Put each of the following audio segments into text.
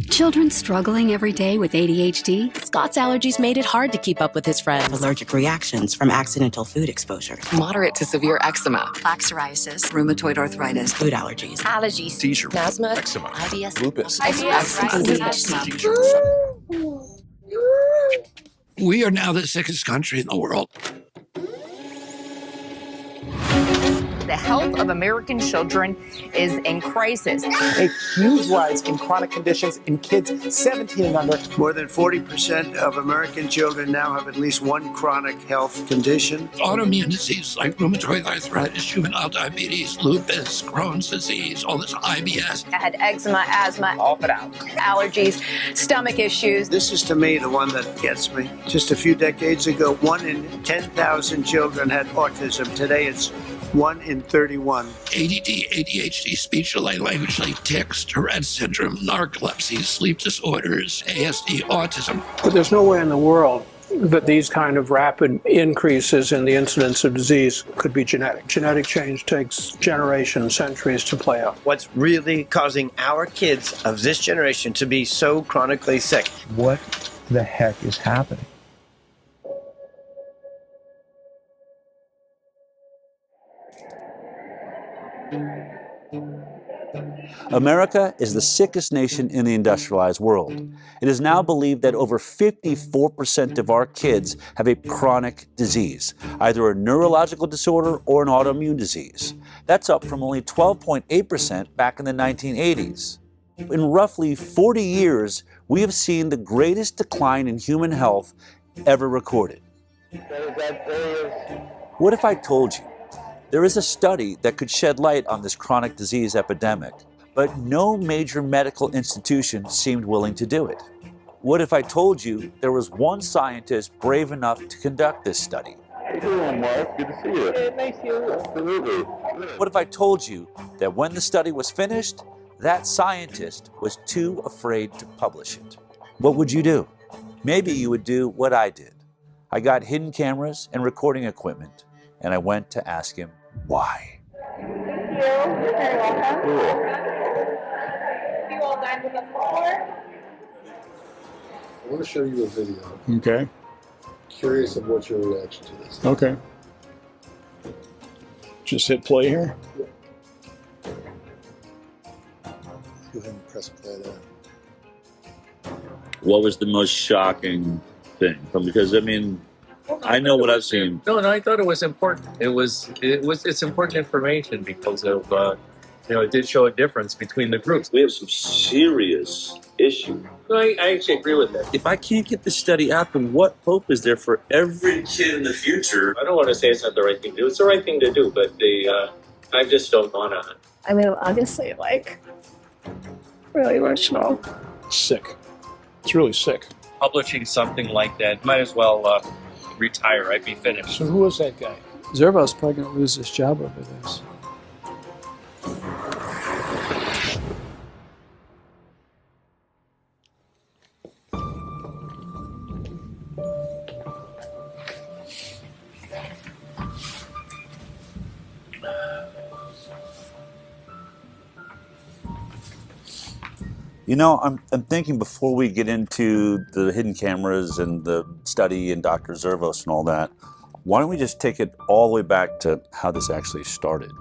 Children struggling every day with ADHD? Scott's allergies made it hard to keep up with his friends. Allergic reactions from accidental food exposure. Moderate to severe eczema. Plaque psoriasis. Rheumatoid arthritis. Food allergies. Allergies. Seizure. Asthma. Eczema. IBS. Lupus. We are now the sickest country in the world. The health of American children is in crisis. A huge rise in chronic conditions in kids 17 and under. More than 40% of American children now have at least one chronic health condition. Autoimmune disease like rheumatoid arthritis, juvenile diabetes, lupus, Crohn's disease, all this IBS. I had eczema, asthma, all but out. Allergies, stomach issues. This is to me the one that gets me. Just a few decades ago, 1 in 10,000 children had autism. Today it's 1 in 31. ADD, ADHD, speech-delayed language like tics, Tourette syndrome, narcolepsy, sleep disorders, ASD, autism. But there's no way in the world that these kind of rapid increases in the incidence of disease could be genetic. Genetic change takes generations, centuries to play out. What's really causing our kids of this generation to be so chronically sick? What the heck is happening? America is the sickest nation in the industrialized world. It is now believed that over 54% of our kids have a chronic disease, either a neurological disorder or an autoimmune disease. That's up from only 12.8% back in the 1980s. In roughly 40 years, we have seen the greatest decline in human health ever recorded. What if I told you there is a study that could shed light on this chronic disease epidemic, but no major medical institution seemed willing to do it? What if I told you there was one scientist brave enough to conduct this study? How you doing, Mark? Good to see you. Yeah, nice to see you. Absolutely. What if I told you that when the study was finished, that scientist was too afraid to publish it? What would you do? Maybe you would do what I did. I got hidden cameras and recording equipment, and I went to ask him why. Thank you. You're very welcome. Cool. You all dined with us before? I want to show you a video. Okay. Curious of what your reaction to this. Okay. Just hit play here. Yeah. Go ahead and press play there. What was the most shocking thing? Because I mean, I know what I've seen. No, I thought it was important. It's important information because of it did show a difference between the groups. We have some serious issues. No, I actually agree with that. If I can't get this study out, then what hope is there for every kid in the future? I don't want to say it's not the right thing to do. It's the right thing to do, but I just don't want to. I mean, obviously, really emotional. Sick. It's really sick. Publishing something like that, might as well retire. I'd be finished. So who was that guy? Zervo's probably going to lose his job over this. You know, I'm thinking before we get into the hidden cameras and the study and Dr. Zervos and all that, why don't we just take it all the way back to how this actually started?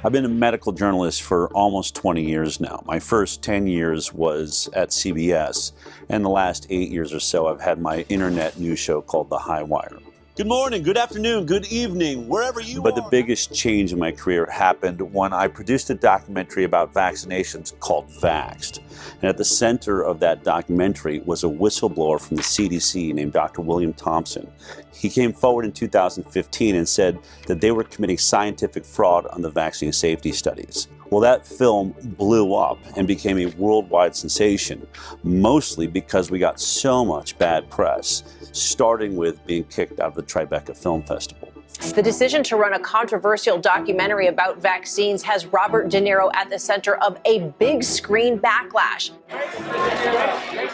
I've been a medical journalist for almost 20 years now. My first 10 years was at CBS, and the last 8 years or so I've had my internet news show called The High Wire. Good morning, good afternoon, good evening, wherever you are. But the biggest change in my career happened when I produced a documentary about vaccinations called Vaxxed. And at the center of that documentary was a whistleblower from the CDC named Dr. William Thompson. He came forward in 2015 and said that they were committing scientific fraud on the vaccine safety studies. Well, that film blew up and became a worldwide sensation, mostly because we got so much bad press, starting with being kicked out of the Tribeca Film Festival. The decision to run a controversial documentary about vaccines has Robert De Niro at the center of a big screen backlash.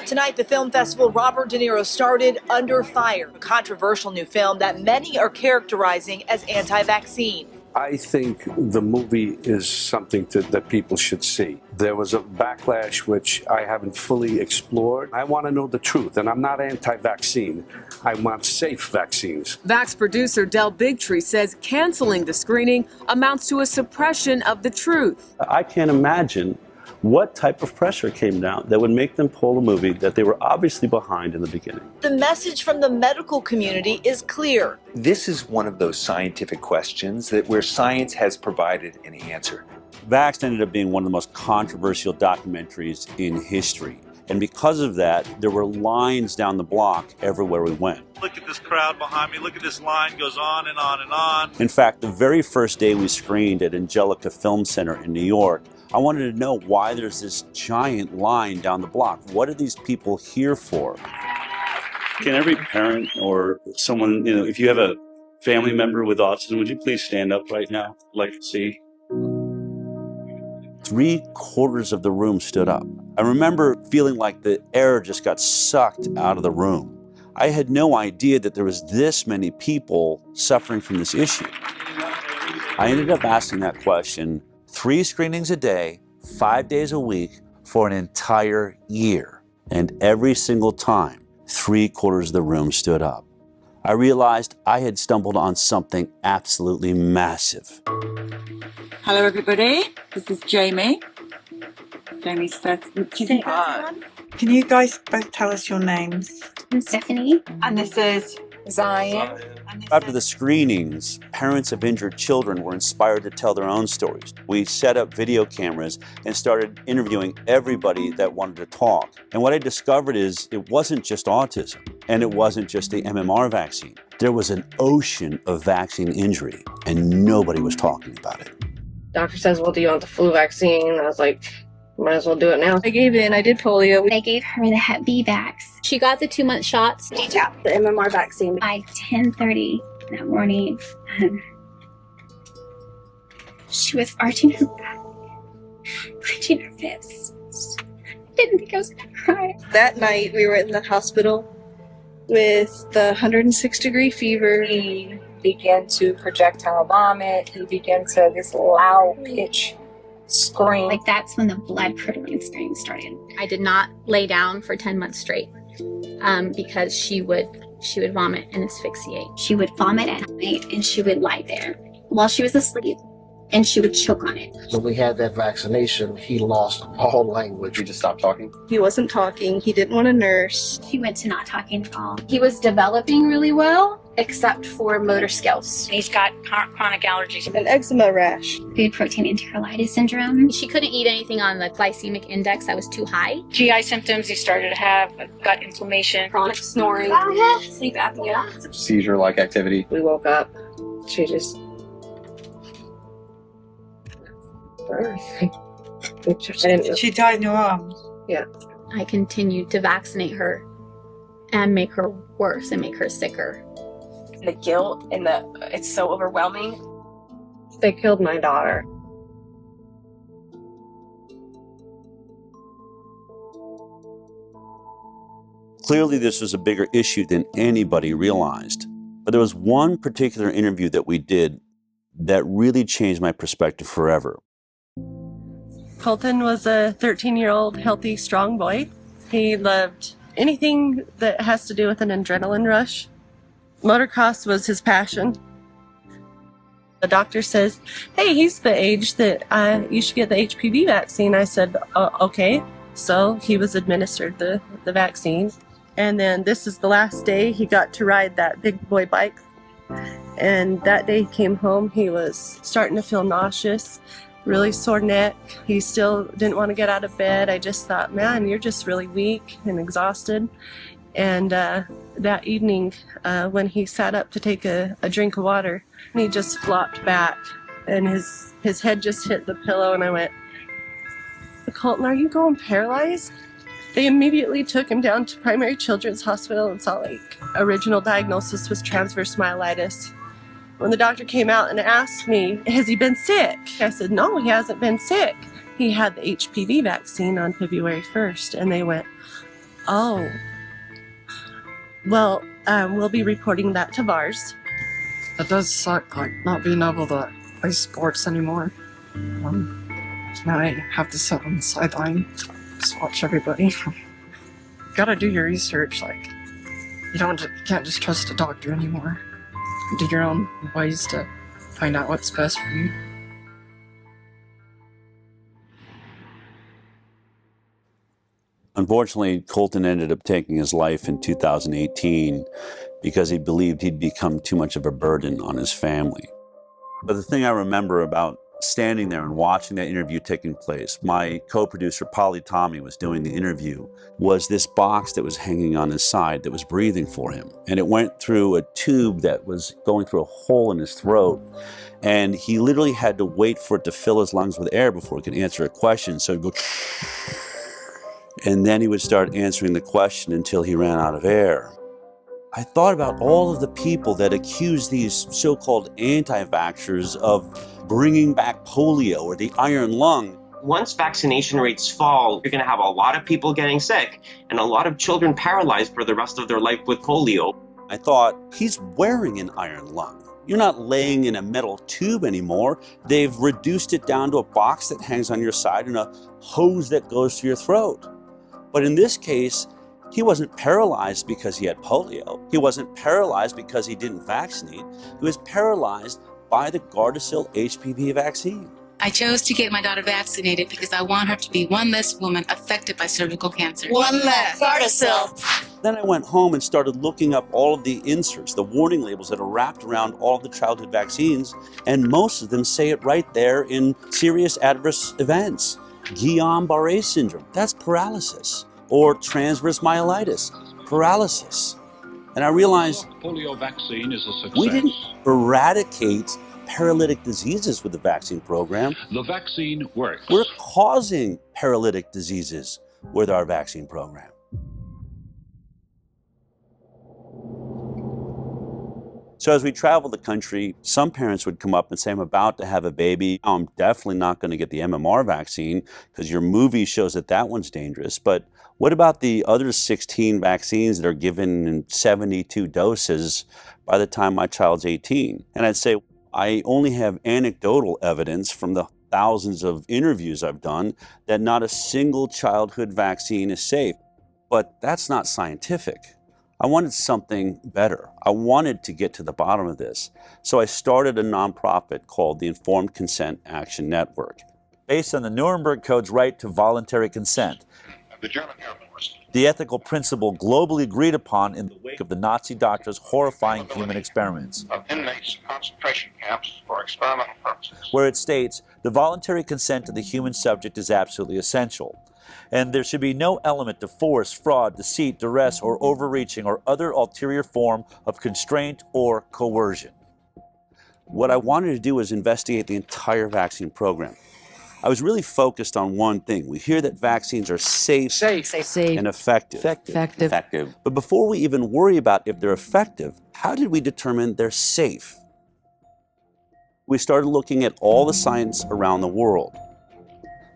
Tonight, the film festival Robert De Niro started Under Fire, a controversial new film that many are characterizing as anti-vaccine. I think the movie is something that people should see. There was a backlash which I haven't fully explored. I want to know the truth, and I'm not anti-vaccine. I want safe vaccines. Vax producer Del Bigtree says canceling the screening amounts to a suppression of the truth. I can't imagine what type of pressure came down that would make them pull a movie that they were obviously behind in the beginning. The message from the medical community is clear. This is one of those scientific questions that where science has provided an answer. Vaxxed ended up being one of the most controversial documentaries in history. And because of that, there were lines down the block everywhere we went. Look at this crowd behind me. Look at this line goes on and on and on. In fact, the very first day we screened at Angelica Film Center in New York, I wanted to know why there's this giant line down the block. What are these people here for? Can every parent or someone, if you have a family member with autism, would you please stand up right now? I'd like to see. 3/4 of the room stood up. I remember feeling like the air just got sucked out of the room. I had no idea that there was this many people suffering from this issue. I ended up asking that question 3 screenings a day, 5 days a week for an entire year. And every single time, 3/4 of the room stood up. I realized I had stumbled on something absolutely massive. Hello, everybody. This is Jamie. Jamie's first. Can you guys both tell us your names? I'm Stephanie. And this is Zion. After the screenings, parents of injured children were inspired to tell their own stories. We set up video cameras and started interviewing everybody that wanted to talk. And what I discovered is it wasn't just autism, and it wasn't just the MMR vaccine. There was an ocean of vaccine injury, and nobody was talking about it. Doctor says, well, do you want the flu vaccine? I was like, might as well do it now. I gave in. I did polio. They gave her the Hep B vax. She got the 2-month shots. DTaP, the MMR vaccine. By 10:30 that morning, she was arching her back, clenching her fists. I didn't think I was going to cry. That night, we were in the hospital with the 106-degree fever. He began to projectile vomit. He began to this loud pitch scream. Like that's when the blood-curdling scream started. I did not lay down for 10 months straight because she would vomit and asphyxiate. She would vomit at night and she would lie there while she was asleep and she would choke on it. When we had that vaccination, he lost all language. He just stopped talking? He wasn't talking. He didn't want to nurse. He went to not talking at all. He was developing really well, except for motor skills. He's got chronic allergies. An eczema rash. Food protein enterolitis syndrome. She couldn't eat anything on the glycemic index that was too high. GI symptoms. He started to have gut inflammation. Chronic snoring. Sleep apnea. Seizure-like activity. We woke up. She just... She died in your arms? Yeah. I continued to vaccinate her and make her worse and make her sicker. The guilt and it's so overwhelming. They killed my daughter. Clearly, this was a bigger issue than anybody realized. But there was one particular interview that we did that really changed my perspective forever. Colton was a 13-year-old healthy, strong boy. He loved anything that has to do with an adrenaline rush. Motocross was his passion. The doctor says, hey, he's the age that you should get the HPV vaccine. I said, okay. So he was administered the vaccine. And then this is the last day he got to ride that big boy bike. And that day he came home, he was starting to feel nauseous, really sore neck. He still didn't want to get out of bed. I just thought, man, you're just really weak and exhausted. And that evening, when he sat up to take a drink of water, he just flopped back and his head just hit the pillow. And I went, Colton, are you going paralyzed? They immediately took him down to Primary Children's Hospital in Salt Lake. Original diagnosis was transverse myelitis. When the doctor came out and asked me, has he been sick? I said, no, he hasn't been sick. He had the HPV vaccine on February 1st, and they went, oh, well, we'll be reporting that to VARS. It does suck, like, not being able to play sports anymore. Now I have to sit on the sideline, just watch everybody. You gotta do your research, like, you can't just trust a doctor anymore. Do your own ways to find out what's best for you. Unfortunately, Colton ended up taking his life in 2018 because he believed he'd become too much of a burden on his family. But the thing I remember about standing there and watching that interview taking place, my co-producer, Polly Tommy, was doing the interview, was this box that was hanging on his side that was breathing for him. And it went through a tube that was going through a hole in his throat. And he literally had to wait for it to fill his lungs with air before he could answer a question. So he'd go, and then he would start answering the question until he ran out of air. I thought about all of the people that accuse these so-called anti-vaxxers of bringing back polio or the iron lung. Once vaccination rates fall, you're going to have a lot of people getting sick and a lot of children paralyzed for the rest of their life with polio. I thought, he's wearing an iron lung. You're not laying in a metal tube anymore. They've reduced it down to a box that hangs on your side and a hose that goes to your throat. But in this case, he wasn't paralyzed because he had polio. He wasn't paralyzed because he didn't vaccinate. He was paralyzed by the Gardasil HPV vaccine. I chose to get my daughter vaccinated because I want her to be one less woman affected by cervical cancer. One less. Gardasil. Then I went home and started looking up all of the inserts, the warning labels that are wrapped around all of the childhood vaccines, and most of them say it right there in serious adverse events. Guillain-Barré syndrome, that's paralysis. Or transverse myelitis, paralysis. And I realized polio vaccine is a success. We didn't eradicate paralytic diseases with the vaccine program. The vaccine works. We're causing paralytic diseases with our vaccine program. So as we travel the country, some parents would come up and say, I'm about to have a baby. I'm definitely not going to get the MMR vaccine because your movie shows that that one's dangerous. But what about the other 16 vaccines that are given in 72 doses by the time my child's 18? And I'd say, I only have anecdotal evidence from the thousands of interviews I've done that not a single childhood vaccine is safe. But that's not scientific. I wanted something better. I wanted to get to the bottom of this. So I started a nonprofit called the Informed Consent Action Network. Based on the Nuremberg Code's right to voluntary consent, The German Air Force. the ethical principle globally agreed upon in the wake of the Nazi doctors' horrifying human experiments, Of inmates in concentration camps for experimental purposes. where it states the voluntary consent of the human subject is absolutely essential, and there should be no element of force, fraud, deceit, duress, or overreaching or other ulterior form of constraint or coercion. What I wanted to do was investigate the entire vaccine program. I was really focused on one thing. We hear that vaccines are safe and effective. But before we even worry about if they're effective, how did we determine they're safe? We started looking at all the science around the world,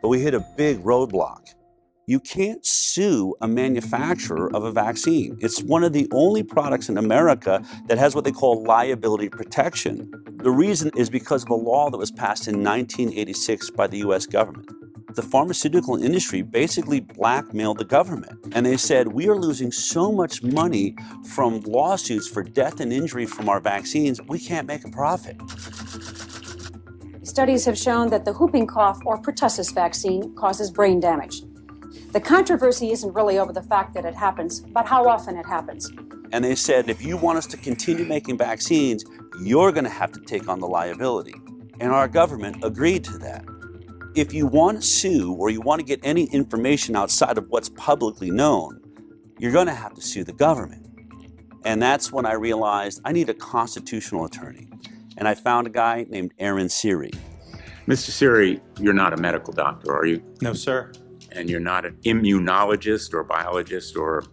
but we hit a big roadblock. You can't sue a manufacturer of a vaccine. It's one of the only products in America that has what they call liability protection. The reason is because of a law that was passed in 1986 by the US government. The pharmaceutical industry basically blackmailed the government. And they said, we are losing so much money from lawsuits for death and injury from our vaccines, we can't make a profit. Studies have shown that the whooping cough or pertussis vaccine causes brain damage. The controversy isn't really over the fact that it happens, but how often it happens. And they said, if you want us to continue making vaccines, you're going to have to take on the liability. And our government agreed to that. If you want to sue or you want to get any information outside of what's publicly known, you're going to have to sue the government. And that's when I realized I need a constitutional attorney. And I found a guy named Aaron Siri. Mr. Siri, you're not a medical doctor, are you? No, sir. And you're not an immunologist or biologist or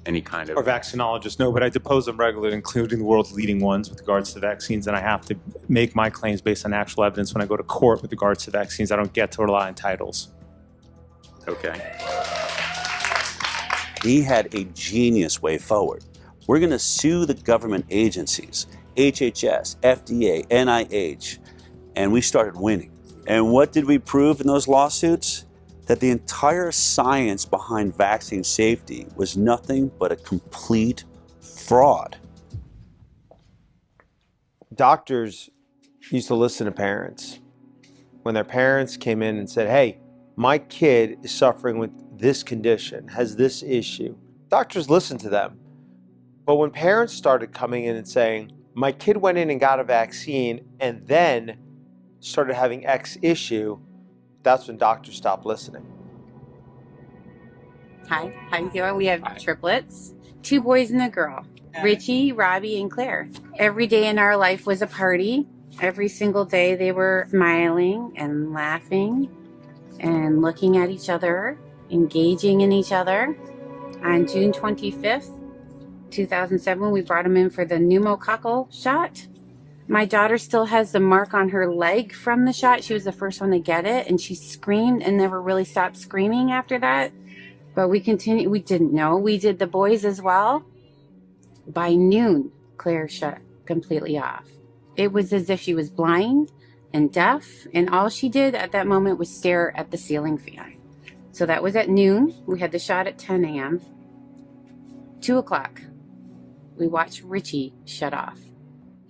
any kind of... Or vaccinologists, no, but I depose them regularly, including the world's leading ones with regards to vaccines, and I have to make my claims based on actual evidence when I go to court with regards to vaccines. I don't get to rely on titles. Okay. He had a genius way forward. We're going to sue the government agencies, HHS, FDA, NIH, and we started winning. And what did we prove in those lawsuits? That the entire science behind vaccine safety was nothing but a complete fraud. Doctors used to listen to parents. When their parents came in and said, hey, my kid is suffering with this condition, has this issue, doctors listened to them. But when parents started coming in and saying, my kid went in and got a vaccine and then started having X issue, that's when doctors stopped listening. Hi, how you doing? We have triplets, 2 boys and a girl, Richie, Robbie, and Claire. Every day in our life was a party. Every single day they were smiling and laughing and looking at each other, engaging in each other. On June 25th, 2007, we brought them in for the pneumococcal shot. My daughter still has the mark on her leg from the shot. She was the first one to get it, and she screamed and never really stopped screaming after that. But we continued. We didn't know. We did the boys as well. By noon, Claire shut completely off. It was as if she was blind and deaf, and all she did at that moment was stare at the ceiling fan. So that was at noon. We had the shot at 10 a.m. 2 o'clock, we watched Richie shut off.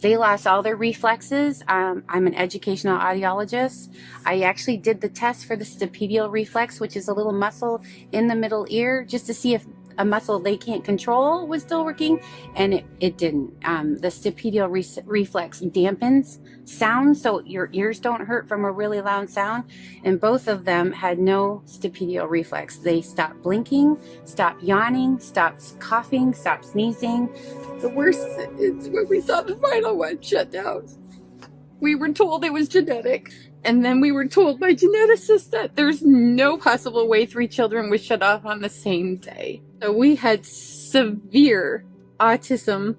They lost all their reflexes. I'm an educational audiologist. I actually did the test for the stapedial reflex, which is a little muscle in the middle ear, just to see if a muscle they can't control was still working, and it didn't. The stapedial reflex dampens sound, so your ears don't hurt from a really loud sound, and both of them had no stapedial reflex. They stopped blinking, stopped yawning, stopped coughing, stopped sneezing. The worst is when we saw the final one shut down. We were told it was genetic, and then we were told by geneticists that there's no possible way 3 children would shut off on the same day. So we had severe autism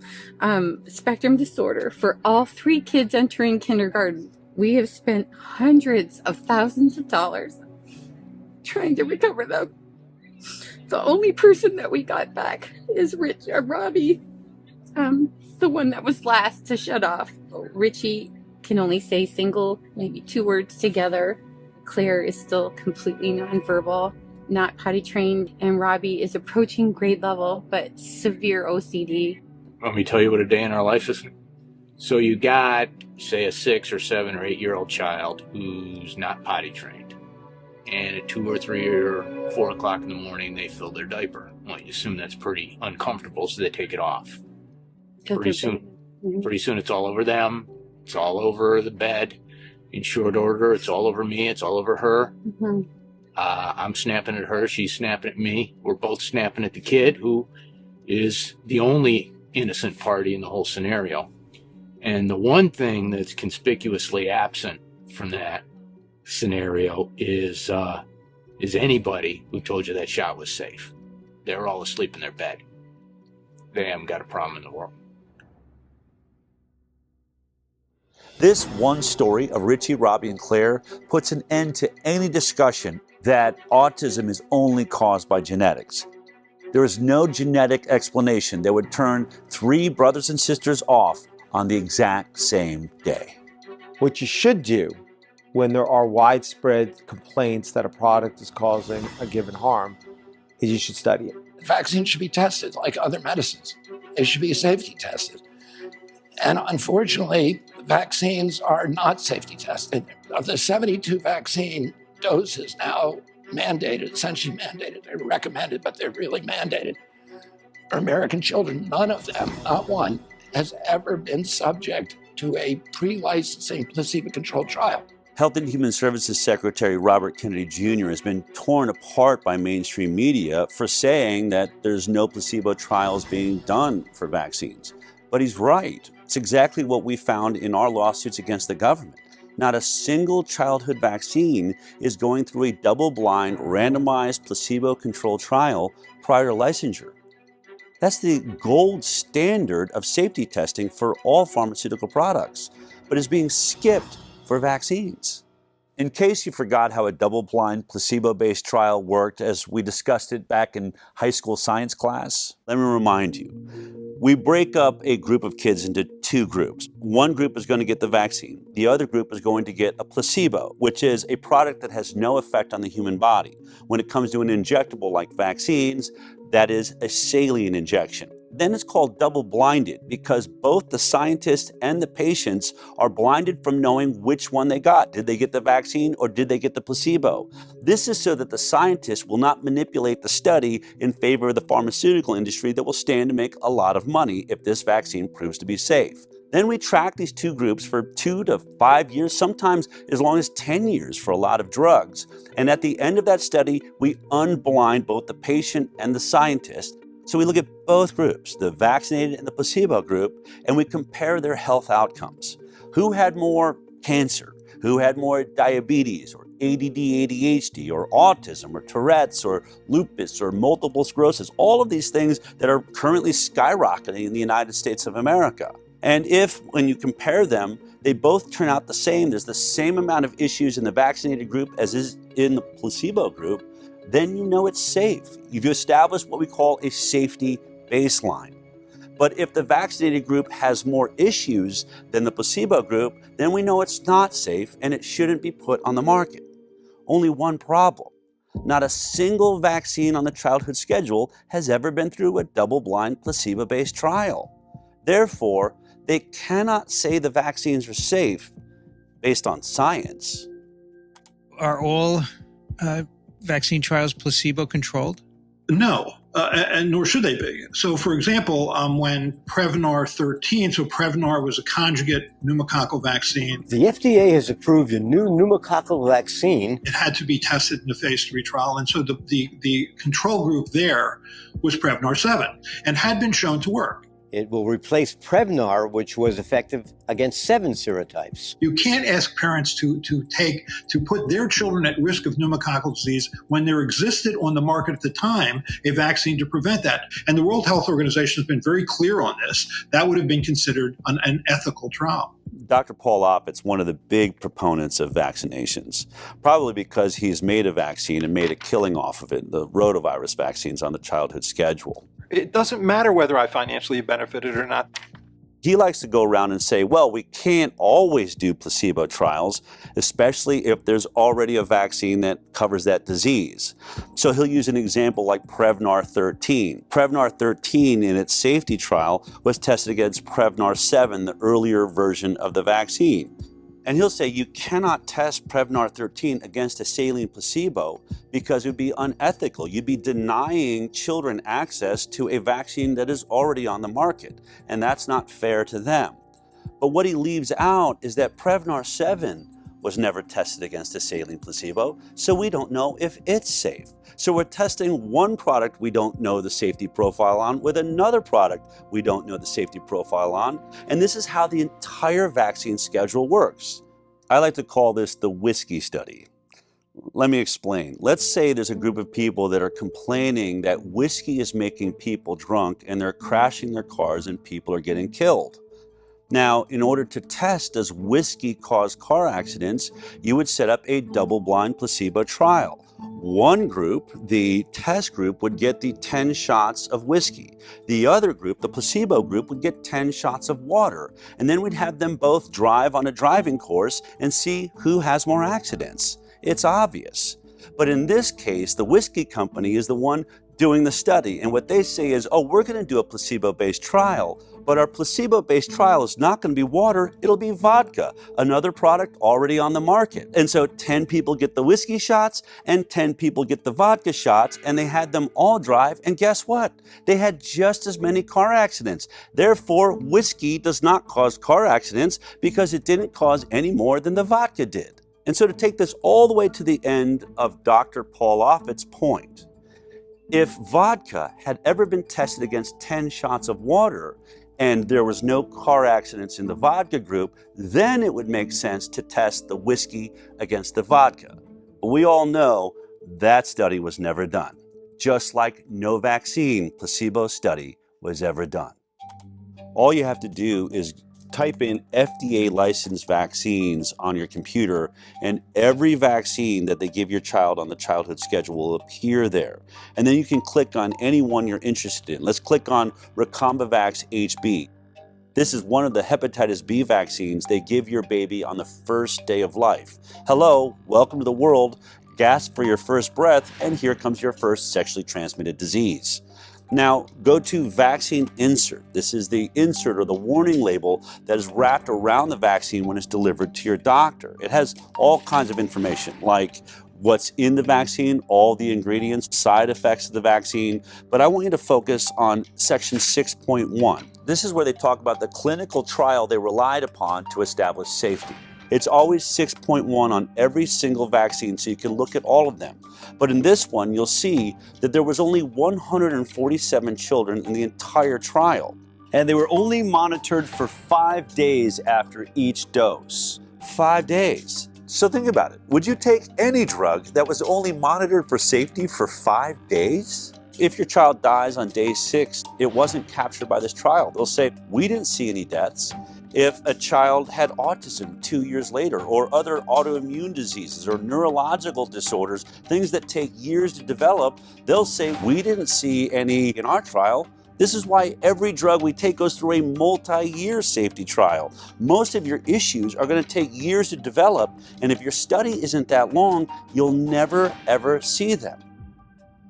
spectrum disorder for all 3 kids entering kindergarten. We have spent hundreds of thousands of dollars trying to recover them. The only person that we got back is Robbie, the one that was last to shut off. Richie can only say single, maybe 2 words together. Claire is still completely nonverbal, not potty trained, and Robbie is approaching grade level, but severe OCD. Let me tell you what a day in our life is. So you got, say, a 6 or 7 or 8 year old child who's not potty trained. And at 2 or 3 or 4 o'clock in the morning, they fill their diaper. Well, you assume that's pretty uncomfortable, so they take it off. Pretty soon it's all over them. It's all over the bed. In short order, it's all over me. It's all over her. Mm-hmm. I'm snapping at her. She's snapping at me. We're both snapping at the kid, who is the only innocent party in the whole scenario. And the one thing that's conspicuously absent from that scenario is anybody who told you that shot was safe. They're all asleep in their bed. They haven't got a problem in the world. This one story of Richie, Robbie, and Claire puts an end to any discussion that autism is only caused by genetics. There is no genetic explanation that would turn 3 brothers and sisters off on the exact same day. What you should do when there are widespread complaints that a product is causing a given harm is you should study it. Vaccines should be tested like other medicines. They should be safety tested. And unfortunately, vaccines are not safety tested. Of the 72 vaccine doses now mandated, essentially mandated, they're recommended, but they're really mandated, for American children, none of them, not one, has ever been subject to a pre-licensing placebo-controlled trial. Health and Human Services Secretary Robert Kennedy Jr. has been torn apart by mainstream media for saying that there's no placebo trials being done for vaccines. But he's right. It's exactly what we found in our lawsuits against the government. Not a single childhood vaccine is going through a double-blind, randomized, placebo-controlled trial prior to licensure. That's the gold standard of safety testing for all pharmaceutical products, but is being skipped for vaccines. In case you forgot how a double-blind, placebo-based trial worked as we discussed it back in high school science class, let me remind you. We break up a group of kids into two groups. One group is going to get the vaccine. The other group is going to get a placebo, which is a product that has no effect on the human body. When it comes to an injectable like vaccines, that is a saline injection. Then it's called double-blinded because both the scientists and the patients are blinded from knowing which one they got. Did they get the vaccine or did they get the placebo? This is so that the scientists will not manipulate the study in favor of the pharmaceutical industry that will stand to make a lot of money if this vaccine proves to be safe. Then we track these two groups for 2 to 5 years, sometimes as long as 10 years for a lot of drugs. And at the end of that study, we unblind both the patient and the scientist. So we look at both groups, the vaccinated and the placebo group, and we compare their health outcomes. Who had more cancer? Who had more diabetes or ADD, ADHD or autism or Tourette's or lupus or multiple sclerosis? All of these things that are currently skyrocketing in the United States of America. And if, when you compare them, they both turn out the same, there's the same amount of issues in the vaccinated group as is in the placebo group, then you know it's safe. You've established what we call a safety baseline. But if the vaccinated group has more issues than the placebo group, then we know it's not safe and it shouldn't be put on the market. Only one problem. Not a single vaccine on the childhood schedule has ever been through a double-blind, placebo-based trial. Therefore, they cannot say the vaccines are safe based on science. Are all vaccine trials placebo-controlled? No, and nor should they be. So, for example, when Prevnar 13, so Prevnar was a conjugate pneumococcal vaccine. The FDA has approved a new pneumococcal vaccine. It had to be tested in a phase 3 trial, and so the control group there was Prevnar 7 and had been shown to work. It will replace Prevnar, which was effective against 7 serotypes. You can't ask parents to put their children at risk of pneumococcal disease when there existed on the market at the time a vaccine to prevent that. And the World Health Organization has been very clear on this. That would have been considered an ethical trial. Dr. Paul Offit's one of the big proponents of vaccinations, probably because he's made a vaccine and made a killing off of it, the rotavirus vaccines on the childhood schedule. It doesn't matter whether I financially benefited or not. He likes to go around and say, well, we can't always do placebo trials, especially if there's already a vaccine that covers that disease. So he'll use an example like Prevnar 13. Prevnar 13 in its safety trial was tested against Prevnar 7, the earlier version of the vaccine. And he'll say you cannot test Prevnar 13 against a saline placebo because it would be unethical. You'd be denying children access to a vaccine that is already on the market, and that's not fair to them. But what he leaves out is that Prevnar 7 was never tested against a saline placebo, so we don't know if it's safe. So we're testing one product we don't know the safety profile on with another product we don't know the safety profile on, and this is how the entire vaccine schedule works. I like to call this the whiskey study. Let me explain. Let's say there's a group of people that are complaining that whiskey is making people drunk and they're crashing their cars and people are getting killed. Now, in order to test does whiskey cause car accidents, you would set up a double-blind placebo trial. One group, the test group, would get the 10 shots of whiskey. The other group, the placebo group, would get 10 shots of water. And then we'd have them both drive on a driving course and see who has more accidents. It's obvious. But in this case, the whiskey company is the one doing the study. And what they say is, oh, we're going to do a placebo-based trial. But our placebo-based trial is not going to be water, it'll be vodka, another product already on the market. And so 10 people get the whiskey shots and 10 people get the vodka shots, and they had them all drive, and guess what? They had just as many car accidents. Therefore, whiskey does not cause car accidents because it didn't cause any more than the vodka did. And so to take this all the way to the end of Dr. Paul Offit's point, if vodka had ever been tested against 10 shots of water, and there was no car accidents in the vodka group, then it would make sense to test the whiskey against the vodka. But we all know that study was never done, just like no vaccine placebo study was ever done. All you have to do is type in FDA licensed vaccines on your computer, and every vaccine that they give your child on the childhood schedule will appear there. And then you can click on any one you're interested in. Let's click on Vaxxed HB. This is one of the hepatitis B vaccines they give your baby on the first day of life. Hello, welcome to the world. Gasp for your first breath, and here comes your first sexually transmitted disease. Now, go to vaccine insert. This is the insert or the warning label that is wrapped around the vaccine when it's delivered to your doctor. It has all kinds of information like what's in the vaccine, all the ingredients, side effects of the vaccine, but I want you to focus on section 6.1. This is where they talk about the clinical trial they relied upon to establish safety. It's always 6.1 on every single vaccine, so you can look at all of them. But in this one, you'll see that there was only 147 children in the entire trial. And they were only monitored for 5 days after each dose. 5 days. So think about it. Would you take any drug that was only monitored for safety for 5 days? If your child dies on day 6, it wasn't captured by this trial. They'll say, we didn't see any deaths. If a child had autism 2 years later, or other autoimmune diseases or neurological disorders, things that take years to develop, they'll say, we didn't see any in our trial. This is why every drug we take goes through a multi-year safety trial. Most of your issues are going to take years to develop, and if your study isn't that long, you'll never, ever see them.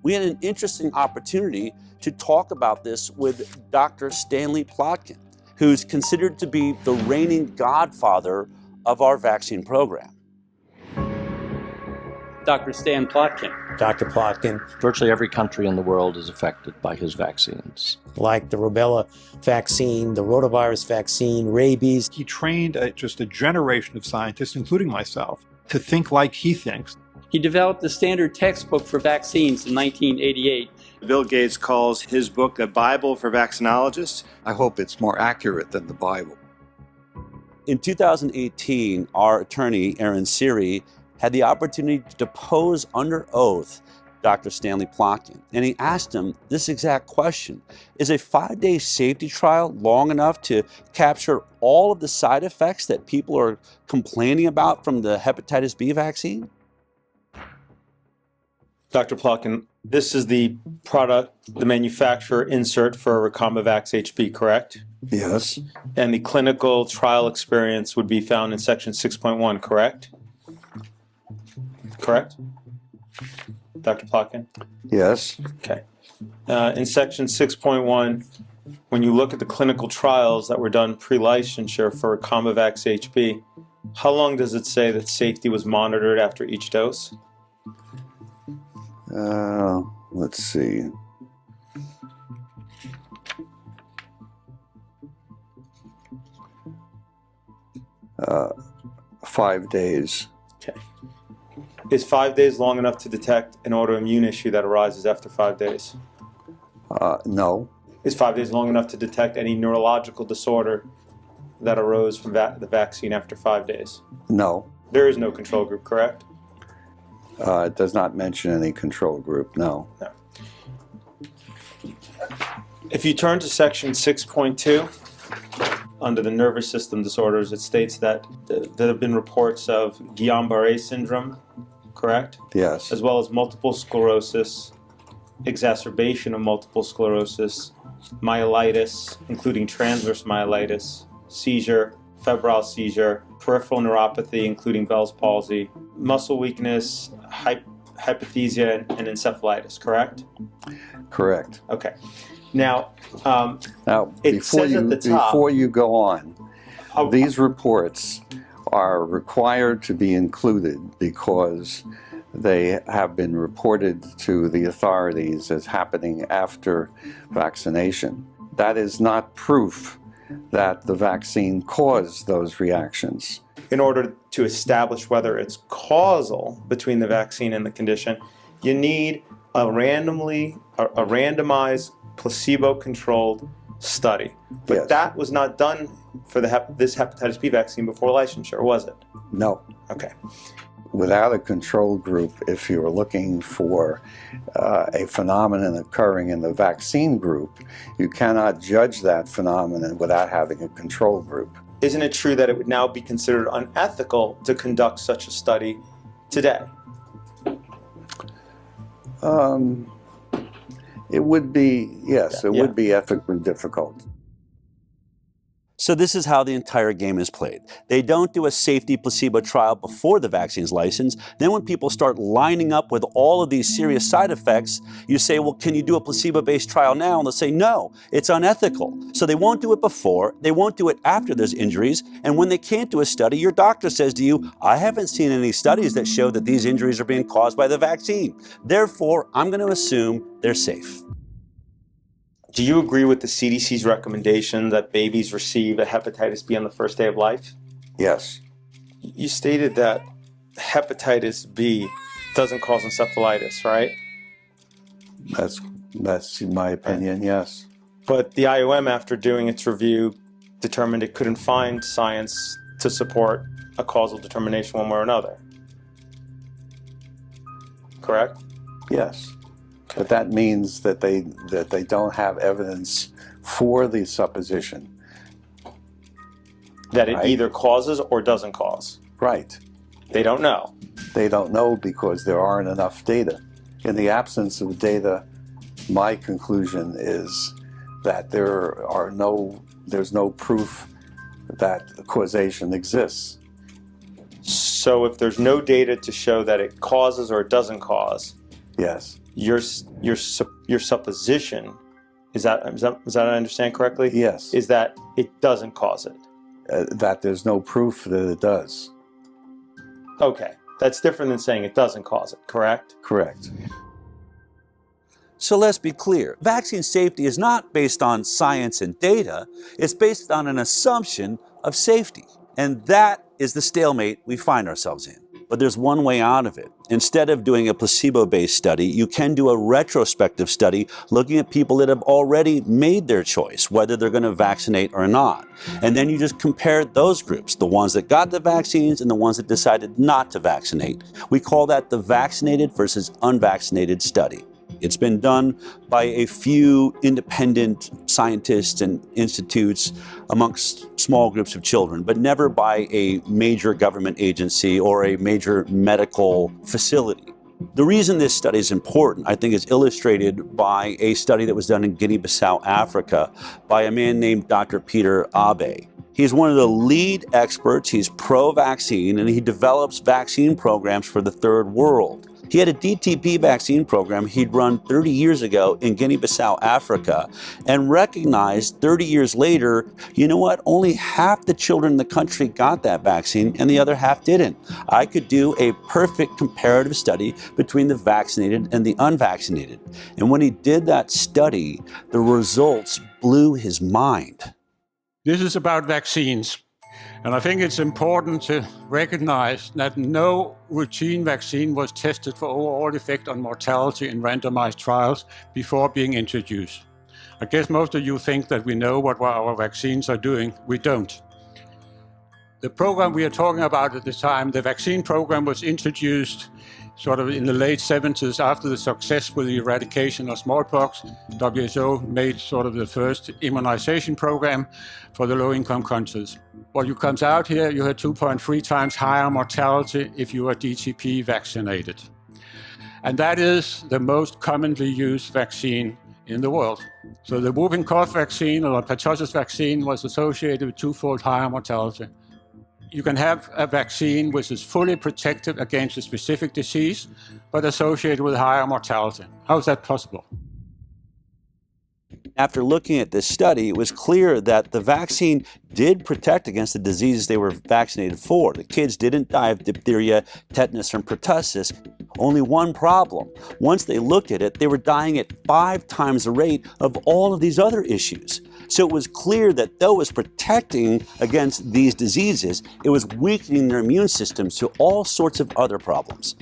We had an interesting opportunity to talk about this with Dr. Stanley Plotkin, who's considered to be the reigning godfather of our vaccine program. Dr. Stan Plotkin. Dr. Plotkin. Virtually every country in the world is affected by his vaccines. Like the rubella vaccine, the rotavirus vaccine, rabies. He trained just a generation of scientists, including myself, to think like he thinks. He developed the standard textbook for vaccines in 1988. Bill Gates calls his book the Bible for vaccinologists. I hope it's more accurate than the Bible. In 2018, our attorney, Aaron Siri, had the opportunity to depose under oath Dr. Stanley Plotkin, and he asked him this exact question. Is a 5-day safety trial long enough to capture all of the side effects that people are complaining about from the hepatitis B vaccine? Dr. Plotkin, this is the product, the manufacturer insert for Vaxxed HB, correct? Yes. And the clinical trial experience would be found in section 6.1, correct? Correct? Dr. Plotkin? Yes. Okay. In section 6.1, when you look at the clinical trials that were done pre-licensure for Vaxxed HB, how long does it say that safety was monitored after each dose? Let's see. Uh, 5 days. Okay. Is 5 days long enough to detect an autoimmune issue that arises after 5 days? No. Is 5 days long enough to detect any neurological disorder that arose from the vaccine after 5 days? No. There is no control group, correct? It does not mention any control group, no. No. If you turn to section 6.2, under the nervous system disorders, it states that there have been reports of Guillain-Barré syndrome, correct? Yes. As well as multiple sclerosis, exacerbation of multiple sclerosis, myelitis, including transverse myelitis, seizure, febrile seizure, peripheral neuropathy, including Bell's palsy, muscle weakness, hypothesia, and encephalitis, correct? Correct. Okay. Now, it says at the top, before you go on, these reports are required to be included because they have been reported to the authorities as happening after vaccination. That is not proof that the vaccine caused those reactions. In order to establish whether it's causal between the vaccine and the condition, you need a randomized, placebo-controlled study. But yes. That was not done for this hepatitis B vaccine before licensure, was it? No. Okay. without a control group, if you're looking for a phenomenon occurring in the vaccine group, you cannot judge that phenomenon without having a control group. Isn't it true that it would now be considered unethical to conduct such a study today? It would be, yes, it would be ethically difficult. So this is how the entire game is played. They don't do a safety placebo trial before the vaccine's licensed. Then when people start lining up with all of these serious side effects, you say, well, can you do a placebo-based trial now? And they'll say, no, it's unethical. So they won't do it before, they won't do it after there's injuries, and when they can't do a study, your doctor says to you, I haven't seen any studies that show that these injuries are being caused by the vaccine. Therefore, I'm going to assume they're safe. Do you agree with the CDC's recommendation that babies receive a hepatitis B on the first day of life? Yes. You stated that hepatitis B doesn't cause encephalitis, right? That's my opinion, yes. But the IOM, after doing its review, determined it couldn't find science to support a causal determination one way or another. Correct? Yes. But that means that they don't have evidence for the supposition. That it either causes or doesn't cause. Right. They don't know. They don't know because there aren't enough data. In the absence of data, my conclusion is that there's no proof that causation exists. So if there's no data to show that it causes or it doesn't cause, yes. Your supposition, is that I understand correctly? Yes. Is that it doesn't cause it? That there's no proof that it does. Okay, that's different than saying it doesn't cause it, correct? Correct. So let's be clear. Vaccine safety is not based on science and data. It's based on an assumption of safety. And that is the stalemate we find ourselves in. But there's one way out of it. Instead of doing a placebo-based study, you can do a retrospective study looking at people that have already made their choice, whether they're going to vaccinate or not. And then you just compare those groups, the ones that got the vaccines and the ones that decided not to vaccinate. We call that the vaccinated versus unvaccinated study. It's been done by a few independent scientists and institutes amongst small groups of children, but never by a major government agency or a major medical facility. The reason this study is important, I think, is illustrated by a study that was done in Guinea-Bissau, Africa, by a man named Dr. Peter Abe. He's one of the lead experts, he's pro-vaccine, and he develops vaccine programs for the third world. He had a DTP vaccine program he'd run 30 years ago in Guinea-Bissau, Africa, and recognized 30 years later, you know what, only half the children in the country got that vaccine and the other half didn't. I could do a perfect comparative study between the vaccinated and the unvaccinated. And when he did that study, the results blew his mind. This is about vaccines. And I think it's important to recognize that no routine vaccine was tested for overall effect on mortality in randomized trials before being introduced. I guess most of you think that we know what our vaccines are doing. We don't. The program we are talking about at the time, the vaccine program, was introduced sort of in the late 70s after the success with the eradication of smallpox. WHO made sort of the first immunization program for the low-income countries. What comes out here, you had 2.3 times higher mortality if you are DTP vaccinated. And that is the most commonly used vaccine in the world. So the whooping cough vaccine or pertussis vaccine was associated with twofold higher mortality. You can have a vaccine which is fully protective against a specific disease, but associated with higher mortality. How is that possible? After looking at this study, it was clear that the vaccine did protect against the diseases they were vaccinated for. The kids didn't die of diphtheria, tetanus, and pertussis. Only one problem. Once they looked at it, they were dying at 5 times the rate of all of these other issues. So it was clear that though it was protecting against these diseases, it was weakening their immune systems to all sorts of other problems.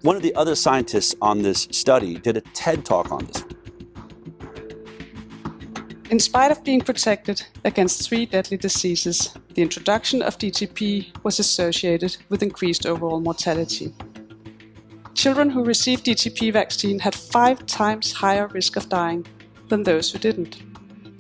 One of the other scientists on this study did a TED Talk on this. In spite of being protected against 3 deadly diseases, the introduction of DTP was associated with increased overall mortality. Children who received DTP vaccine had 5 times higher risk of dying than those who didn't.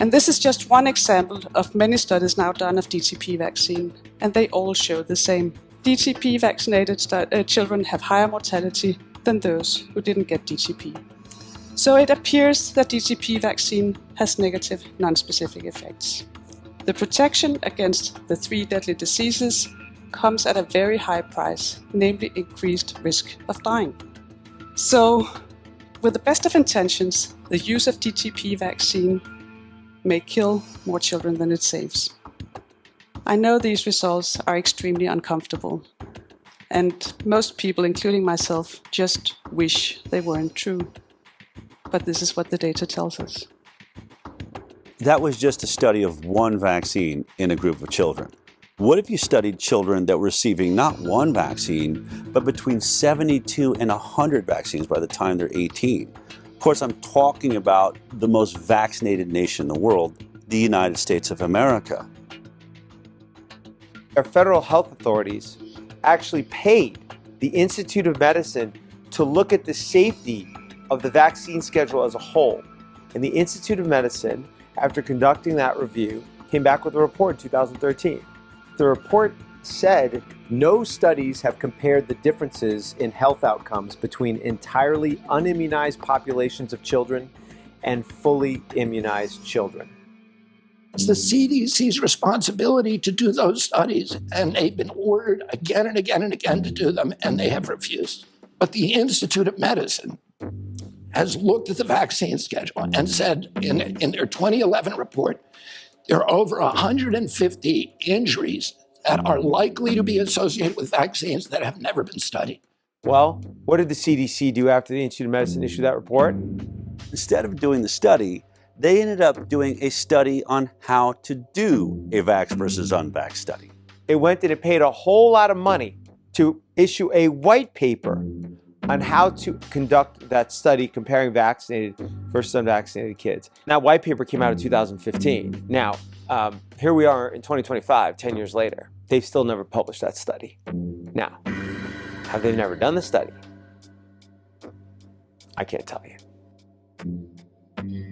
And this is just one example of many studies now done of DTP vaccine, and they all show the same. DTP vaccinated children have higher mortality than those who didn't get DTP. So it appears that DTP vaccine has negative non-specific effects. The protection against the 3 deadly diseases comes at a very high price, namely increased risk of dying. So, with the best of intentions, the use of DTP vaccine may kill more children than it saves. I know these results are extremely uncomfortable, and most people, including myself, just wish they weren't true. But this is what the data tells us. That was just a study of one vaccine in a group of children. What if you studied children that were receiving not one vaccine, but between 72 and 100 vaccines by the time they're 18? Of course, I'm talking about the most vaccinated nation in the world, the United States of America. Our federal health authorities actually paid the Institute of Medicine to look at the safety of the vaccine schedule as a whole. And the Institute of Medicine, after conducting that review, came back with a report in 2013. The report said no studies have compared the differences in health outcomes between entirely unimmunized populations of children and fully immunized children. It's the CDC's responsibility to do those studies, and they've been ordered again and again and again to do them, and they have refused. But the Institute of Medicine has looked at the vaccine schedule and said in their 2011 report, there are over 150 injuries that are likely to be associated with vaccines that have never been studied. Well, what did the CDC do after the Institute of Medicine issued that report? Instead of doing the study, they ended up doing a study on how to do a vax versus unvaxxed study. It went and it paid a whole lot of money to issue a white paper on how to conduct that study comparing vaccinated versus unvaccinated kids. That white paper came out in 2015. Now, here we are in 2025, 10 years later. They've still never published that study. Now, have they never done the study? I can't tell you.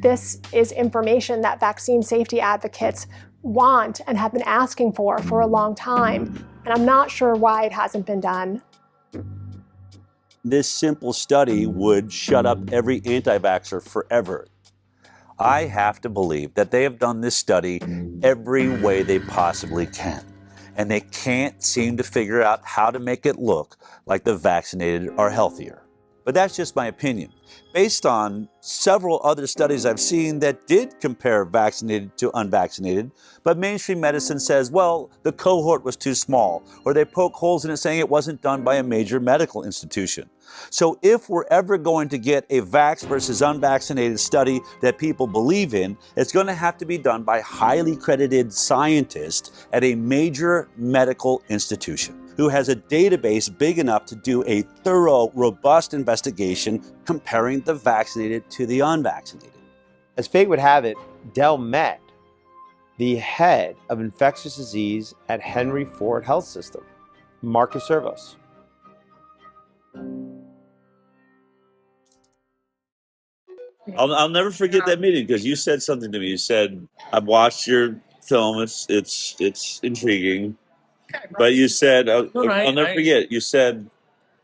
This is information that vaccine safety advocates want and have been asking for a long time. And I'm not sure why it hasn't been done. This simple study would shut up every anti-vaxxer forever. I have to believe that they have done this study every way they possibly can, and they can't seem to figure out how to make it look like the vaccinated are healthier. But that's just my opinion, based on several other studies I've seen that did compare vaccinated to unvaccinated, but mainstream medicine says, well, the cohort was too small, or they poke holes in it saying it wasn't done by a major medical institution. So if we're ever going to get a vax versus unvaccinated study that people believe in, it's going to have to be done by highly credited scientists at a major medical institution who has a database big enough to do a thorough, robust investigation comparing the vaccinated to the unvaccinated. As fate would have it, Dell met the head of infectious disease at Henry Ford Health System, Marcus Servos. I'll never forget that meeting because you said something to me. You said, "I've watched your film. It's intriguing." But you said, I'll never forget. You said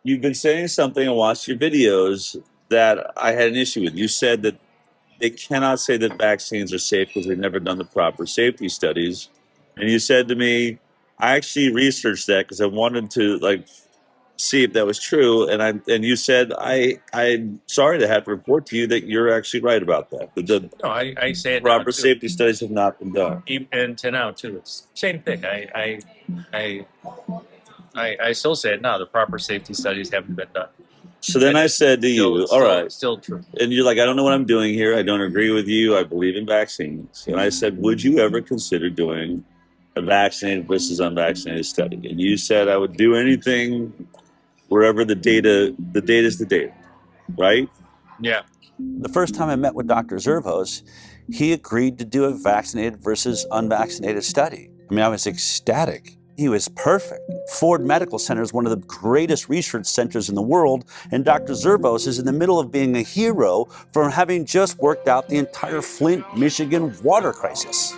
you've been saying something and watched your videos that I had an issue with. You said that they cannot say that vaccines are safe because they've never done the proper safety studies. And you said to me, I actually researched that because I wanted to see if that was true. And you said, I'm sorry to have to report to you that you're actually right about that. I say it proper now, safety studies have not been done. And to now too, it's same thing. I still say it now. The proper safety studies haven't been done. So then I said to you, all right. Still true. And you're like, I don't know what I'm doing here. I don't agree with you. I believe in vaccines. And I said, would you ever consider doing a vaccinated versus unvaccinated study? And you said I would do anything wherever the data is the data, right? Yeah. The first time I met with Dr. Zervos, he agreed to do a vaccinated versus unvaccinated study. I mean, I was ecstatic. He was perfect. Ford Medical Center is one of the greatest research centers in the world, and Dr. Zervos is in the middle of being a hero for having just worked out the entire Flint, Michigan water crisis.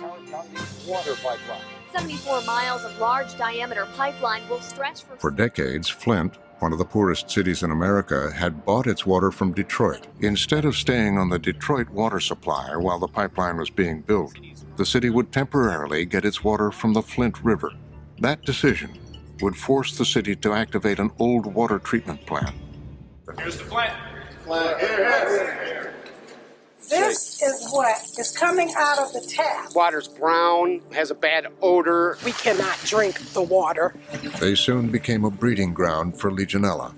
74 miles of large diameter pipeline will stretch For decades, Flint, one of the poorest cities in America, had bought its water from Detroit. Instead of staying on the Detroit water supply while the pipeline was being built, the city would temporarily get its water from the Flint River. That decision would force the city to activate an old water treatment plant. Here's the plant. This is what is coming out of the tap. Water's brown, has a bad odor. We cannot drink the water. They soon became a breeding ground for Legionella,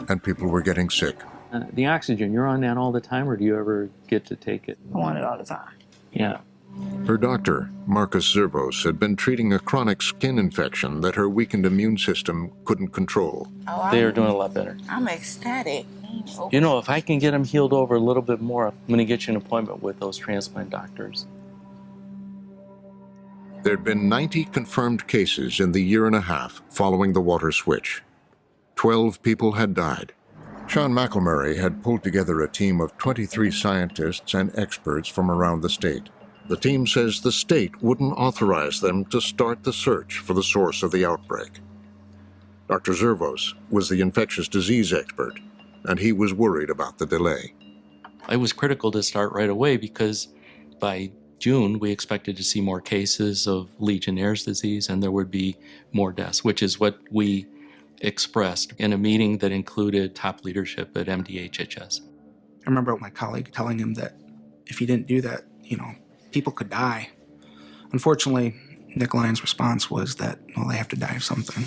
and people were getting sick. The oxygen, you're on that all the time, or do you ever get to take it? I'm on it all the time. Yeah. Her doctor, Marcus Zervos, had been treating a chronic skin infection that her weakened immune system couldn't control. They are doing a lot better. I'm ecstatic. You know, if I can get them healed over a little bit more, I'm going to get you an appointment with those transplant doctors. There'd been 90 confirmed cases in the year and a half following the water switch. 12 people had died. Sean McElmurray had pulled together a team of 23 scientists and experts from around the state. The team says the state wouldn't authorize them to start the search for the source of the outbreak. Dr. Zervos was the infectious disease expert, and he was worried about the delay. It was critical to start right away because by June, we expected to see more cases of Legionnaire's disease and there would be more deaths, which is what we expressed in a meeting that included top leadership at MDHHS. I remember my colleague telling him that if he didn't do that, people could die. Unfortunately, Nick Lyon's response was that, well, they have to die of something.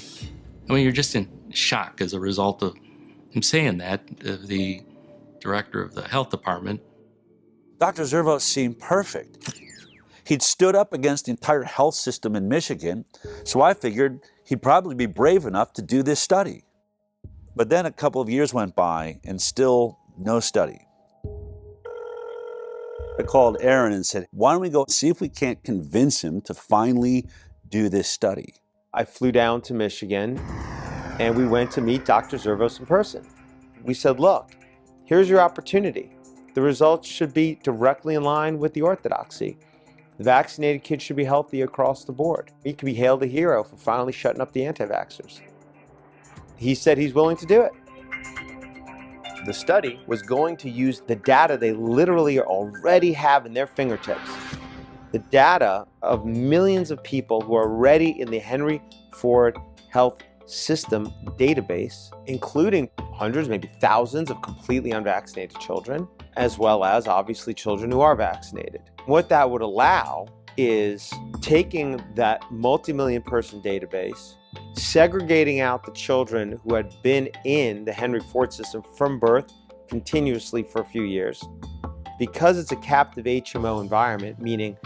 I mean, you're just in shock as a result of him saying that, the director of the health department. Dr. Zervos seemed perfect. He'd stood up against the entire health system in Michigan, so I figured he'd probably be brave enough to do this study. But then a couple of years went by and still no study. I called Aaron and said, why don't we go see if we can't convince him to finally do this study? I flew down to Michigan and we went to meet Dr. Zervos in person. We said, look, here's your opportunity. The results should be directly in line with the orthodoxy. The vaccinated kids should be healthy across the board. He could be hailed a hero for finally shutting up the anti-vaxxers. He said he's willing to do it. The study was going to use the data they literally already have in their fingertips. The data of millions of people who are already in the Henry Ford Health System database, including hundreds, maybe thousands of completely unvaccinated children, as well as obviously children who are vaccinated. What that would allow is taking that multi-million person database, segregating out the children who had been in the Henry Ford system from birth continuously for a few years. Because it's a captive HMO environment, meaning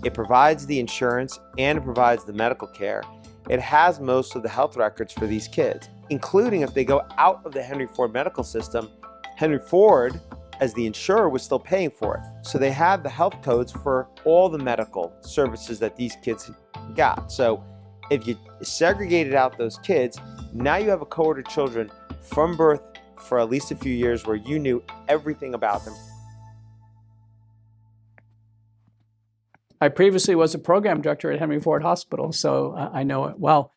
it provides the insurance and it provides the medical care, it has most of the health records for these kids, including if they go out of the Henry Ford medical system, Henry Ford, as the insurer, was still paying for it. So they had the health codes for all the medical services that these kids got. So if you segregated out those kids, now you have a cohort of children from birth for at least a few years where you knew everything about them. I previously was a program director at Henry Ford Hospital, so I know it well.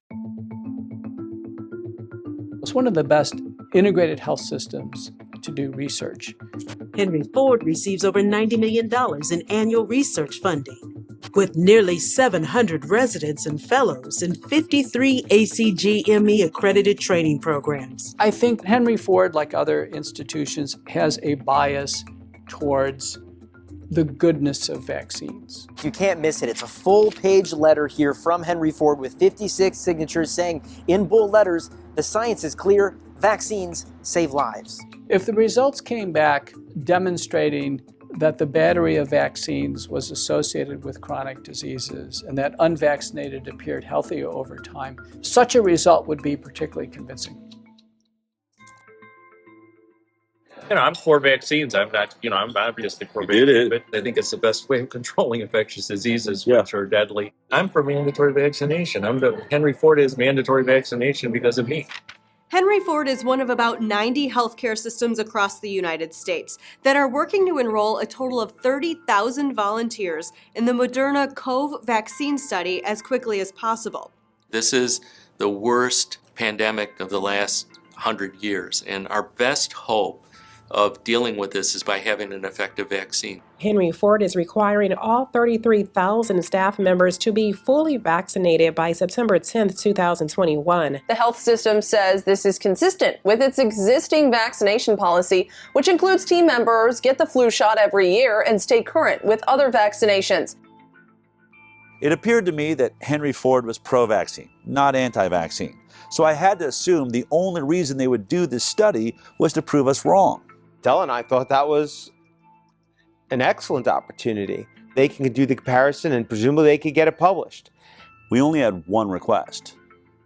It's one of the best integrated health systems to do research. Henry Ford receives over $90 million in annual research funding, with nearly 700 residents and fellows in 53 ACGME accredited training programs. I think Henry Ford, like other institutions, has a bias towards the goodness of vaccines. You can't miss it. It's a full-page letter here from Henry Ford with 56 signatures saying in bold letters, the science is clear, vaccines save lives. If the results came back demonstrating that the battery of vaccines was associated with chronic diseases and that unvaccinated appeared healthier over time, such a result would be particularly convincing. I'm for vaccines. I'm not, I'm obviously for vaccines, but I think it's the best way of controlling infectious diseases, which are deadly. I'm for mandatory vaccination. Henry Ford is mandatory vaccination because of me. Henry Ford is one of about 90 healthcare systems across the United States that are working to enroll a total of 30,000 volunteers in the Moderna COV vaccine study as quickly as possible. This is the worst pandemic of the last 100 years, and our best hope of dealing with this is by having an effective vaccine. Henry Ford is requiring all 33,000 staff members to be fully vaccinated by September 10th, 2021. The health system says this is consistent with its existing vaccination policy, which includes team members get the flu shot every year and stay current with other vaccinations. It appeared to me that Henry Ford was pro-vaccine, not anti-vaccine. So I had to assume the only reason they would do this study was to prove us wrong. Dell and I thought that was an excellent opportunity. They can do the comparison and presumably they could get it published. We only had one request.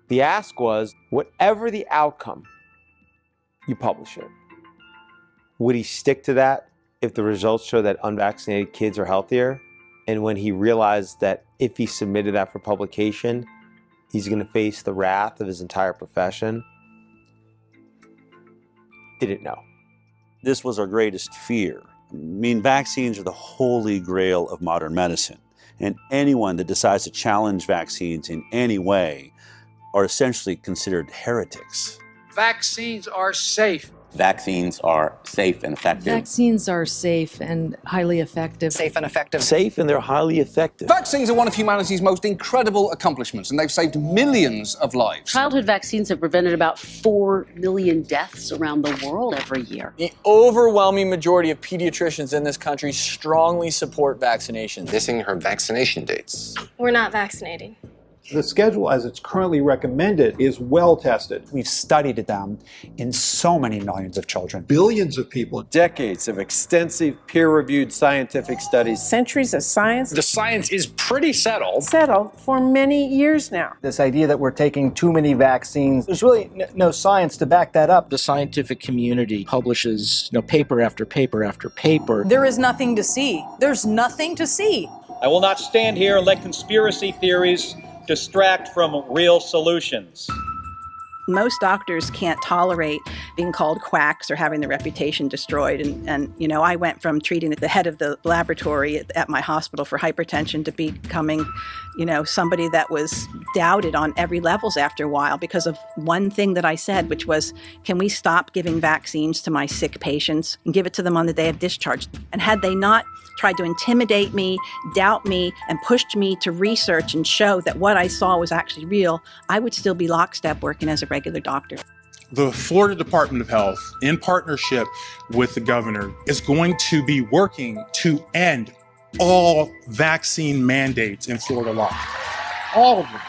The ask was, whatever the outcome, you publish it. Would he stick to that if the results show that unvaccinated kids are healthier? And when he realized that if he submitted that for publication, he's going to face the wrath of his entire profession, didn't know. This was our greatest fear. I mean, vaccines are the holy grail of modern medicine, and anyone that decides to challenge vaccines in any way are essentially considered heretics. Vaccines are safe. Vaccines are safe and effective. Vaccines are safe and highly effective. Safe and effective. Safe and they're highly effective. Vaccines are one of humanity's most incredible accomplishments, and they've saved millions of lives. Childhood vaccines have prevented about 4 million deaths around the world every year. The overwhelming majority of pediatricians in this country strongly support vaccinations. Missing her vaccination dates. We're not vaccinating. The schedule as it's currently recommended is well tested. We've studied them in so many millions of children. Billions of people. Decades of extensive peer-reviewed scientific studies. Centuries of science. The science is pretty settled. Settled for many years now. This idea that we're taking too many vaccines, there's really no science to back that up. The scientific community publishes paper after paper after paper. There is nothing to see. There's nothing to see. I will not stand here and let conspiracy theories distract from real solutions. Most doctors can't tolerate being called quacks or having their reputation destroyed. And I went from treating at the head of the laboratory at my hospital for hypertension to becoming, somebody that was doubted on every levels after a while because of one thing that I said, which was, can we stop giving vaccines to my sick patients and give it to them on the day of discharge? And had they not tried to intimidate me, doubt me, and pushed me to research and show that what I saw was actually real, I would still be lockstep working as a regular doctor. The Florida Department of Health, in partnership with the governor, is going to be working to end all vaccine mandates in Florida law. All of them.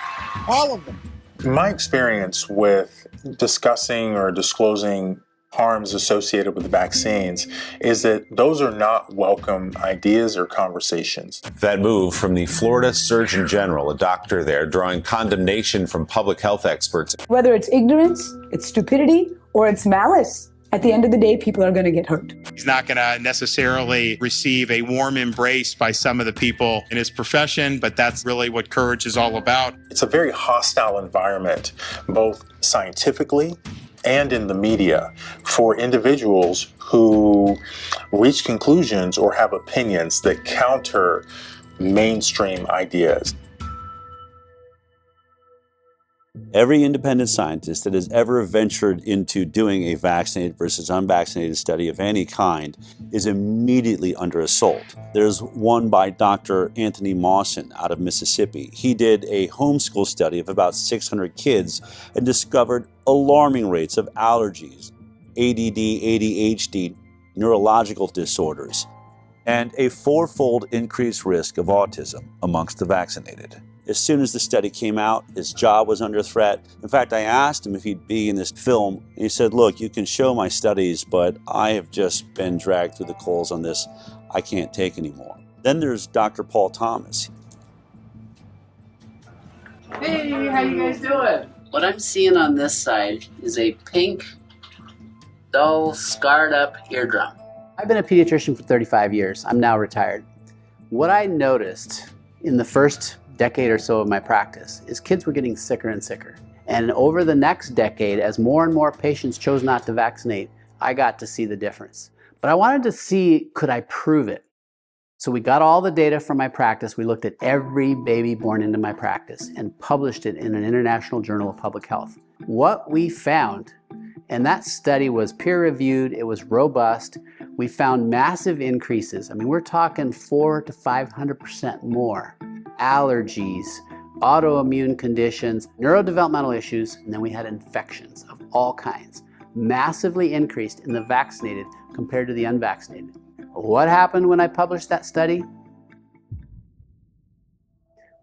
All of them. My experience with discussing or disclosing harms associated with the vaccines is that those are not welcome ideas or conversations. That move from the Florida Surgeon General, a doctor there, drawing condemnation from public health experts. Whether it's ignorance, it's stupidity, or it's malice, at the end of the day, people are going to get hurt. He's not going to necessarily receive a warm embrace by some of the people in his profession, but that's really what courage is all about. It's a very hostile environment, both scientifically and in the media, for individuals who reach conclusions or have opinions that counter mainstream ideas. Every independent scientist that has ever ventured into doing a vaccinated versus unvaccinated study of any kind is immediately under assault. There's one by Dr. Anthony Mawson out of Mississippi. He did a homeschool study of about 600 kids and discovered alarming rates of allergies, ADD, ADHD, neurological disorders, and a 4-fold increased risk of autism amongst the vaccinated. As soon as the study came out, his job was under threat. In fact, I asked him if he'd be in this film, and he said, look, you can show my studies, but I have just been dragged through the coals on this. I can't take anymore. Then there's Dr. Paul Thomas. Hey, how you guys doing? What I'm seeing on this side is a pink dull, scarred up eardrum. I've been a pediatrician for 35 years. I'm now retired. What I noticed in the first decade or so of my practice is kids were getting sicker and sicker. And over the next decade, as more and more patients chose not to vaccinate, I got to see the difference. But I wanted to see, could I prove it? So we got all the data from my practice. We looked at every baby born into my practice and published it in an international journal of public health. What we found, and that study was peer-reviewed, it was robust, we found massive increases. I mean, we're talking 400 to 500% more. Allergies, autoimmune conditions, neurodevelopmental issues, and then we had infections of all kinds. Massively increased in the vaccinated compared to the unvaccinated. What happened when I published that study?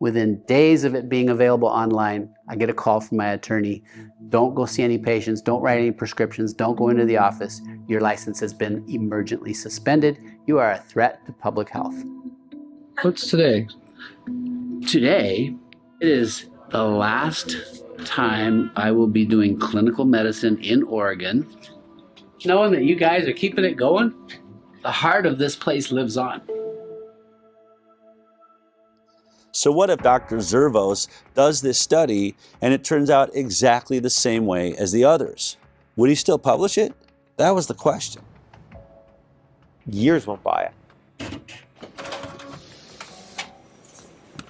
Within days of it being available online, I get a call from my attorney. Don't go see any patients, don't write any prescriptions, don't go into the office. Your license has been emergently suspended. You are a threat to public health. What's today? Today, it is the last time I will be doing clinical medicine in Oregon. Knowing that you guys are keeping it going, the heart of this place lives on. So what if Dr. Zervos does this study and it turns out exactly the same way as the others? Would he still publish it? That was the question. Years went by.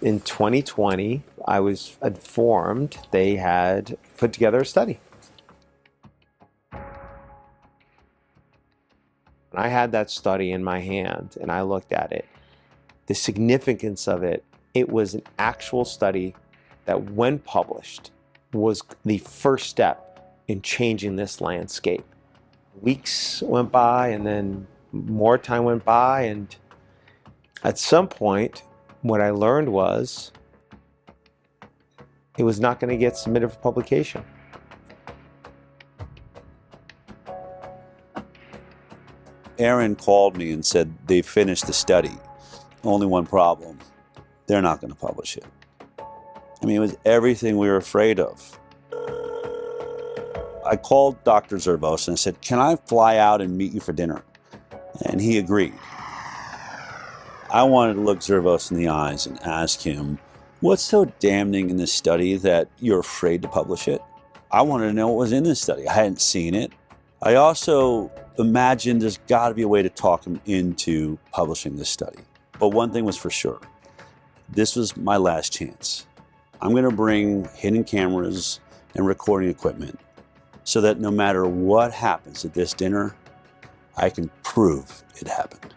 In 2020, I was informed they had put together a study. And I had that study in my hand and I looked at it. The significance of it, it was an actual study that when published was the first step in changing this landscape. Weeks went by and then more time went by, and at some point what I learned was it was not going to get submitted for publication. Aaron called me and said they finished the study. Only one problem. They're not going to publish it. I mean, it was everything we were afraid of. I called Dr. Zervos and I said, can I fly out and meet you for dinner? And he agreed. I wanted to look Zervos in the eyes and ask him, what's so damning in this study that you're afraid to publish it? I wanted to know what was in this study. I hadn't seen it. I also imagined there's got to be a way to talk him into publishing this study. But one thing was for sure. This was my last chance. I'm going to bring hidden cameras and recording equipment so that no matter what happens at this dinner, I can prove it happened.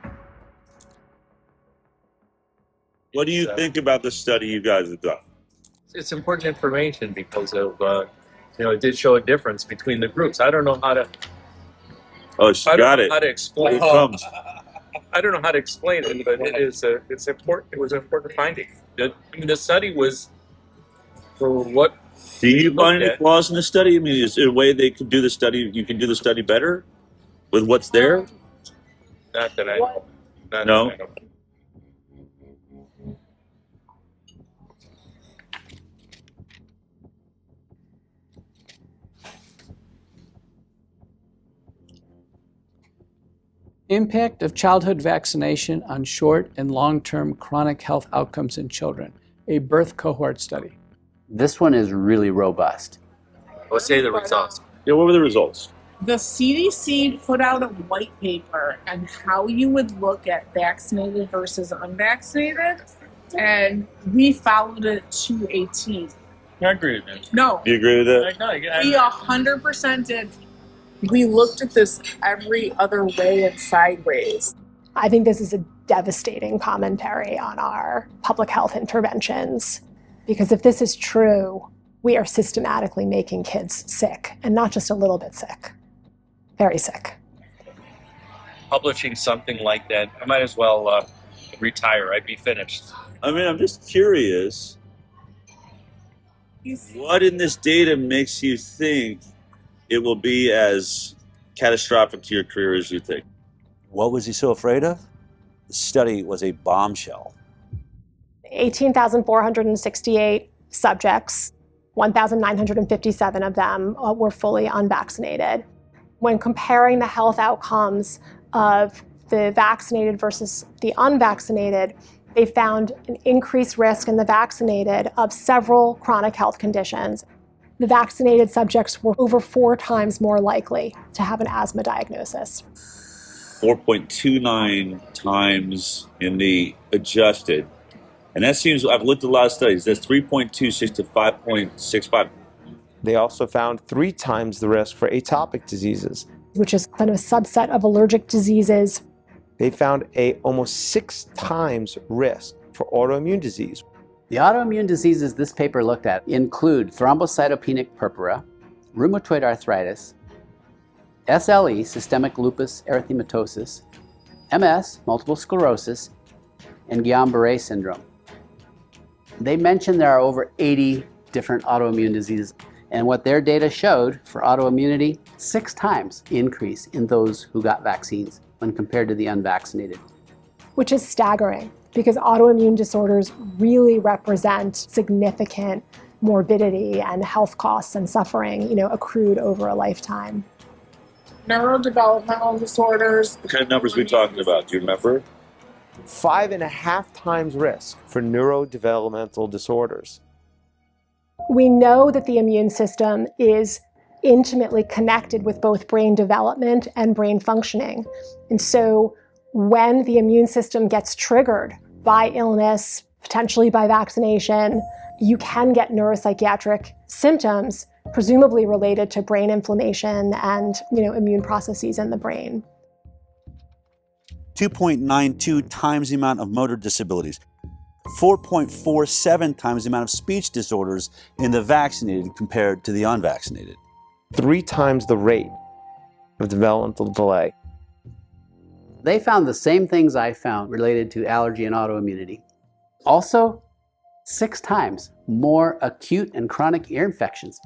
What do you think about the study you guys have done? It's important information because of, it did show a difference between the groups. I don't know how to. Oh, she got it. How to explain? Here it comes. I don't know how to explain it, but it's important. It was an important finding. The study was for what. Do you find any flaws in the study? I mean, is there a way they could do the study? You can do the study better with what's there. Not that I know. Not No. that I know. Impact of childhood vaccination on short and long-term chronic health outcomes in children, a birth cohort study. This one is really robust. Let's say the results. Yeah, what were the results? The CDC put out a white paper on how you would look at vaccinated versus unvaccinated, and we followed it to a T. I agree with that. No. Do you agree with that? We 100% did. We looked at this every other way and sideways. I think this is a devastating commentary on our public health interventions, because if this is true, we are systematically making kids sick, and not just a little bit sick, very sick. Publishing something like that, I might as well retire. I'd be finished. I mean, I'm just curious. What in this data makes you think it will be as catastrophic to your career as you think? What was he so afraid of? The study was a bombshell. 18,468 subjects, 1,957 of them were fully unvaccinated. When comparing the health outcomes of the vaccinated versus the unvaccinated, they found an increased risk in the vaccinated of several chronic health conditions. The vaccinated subjects were over 4 times more likely to have an asthma diagnosis. 4.29 times in the adjusted. And that seems, I've looked at a lot of studies, that's 3.26 to 5.65. They also found 3 times the risk for atopic diseases, which is kind of a subset of allergic diseases. They found almost 6 times risk for autoimmune disease. The autoimmune diseases this paper looked at include thrombocytopenic purpura, rheumatoid arthritis, SLE, systemic lupus erythematosus, MS, multiple sclerosis, and Guillain-Barré syndrome. They mentioned there are over 80 different autoimmune diseases, and what their data showed for autoimmunity, 6 times increase in those who got vaccines when compared to the unvaccinated. Which is staggering, because autoimmune disorders really represent significant morbidity and health costs and suffering, accrued over a lifetime. Neurodevelopmental disorders. What kind of numbers are we talking about? Do you remember? 5.5 times risk for neurodevelopmental disorders. We know that the immune system is intimately connected with both brain development and brain functioning. And so when the immune system gets triggered by illness, potentially by vaccination, you can get neuropsychiatric symptoms, presumably related to brain inflammation and immune processes in the brain. 2.92 times the amount of motor disabilities, 4.47 times the amount of speech disorders in the vaccinated compared to the unvaccinated. 3 times the rate of developmental delay. They found the same things I found related to allergy and autoimmunity. Also, 6 times more acute and chronic ear infections.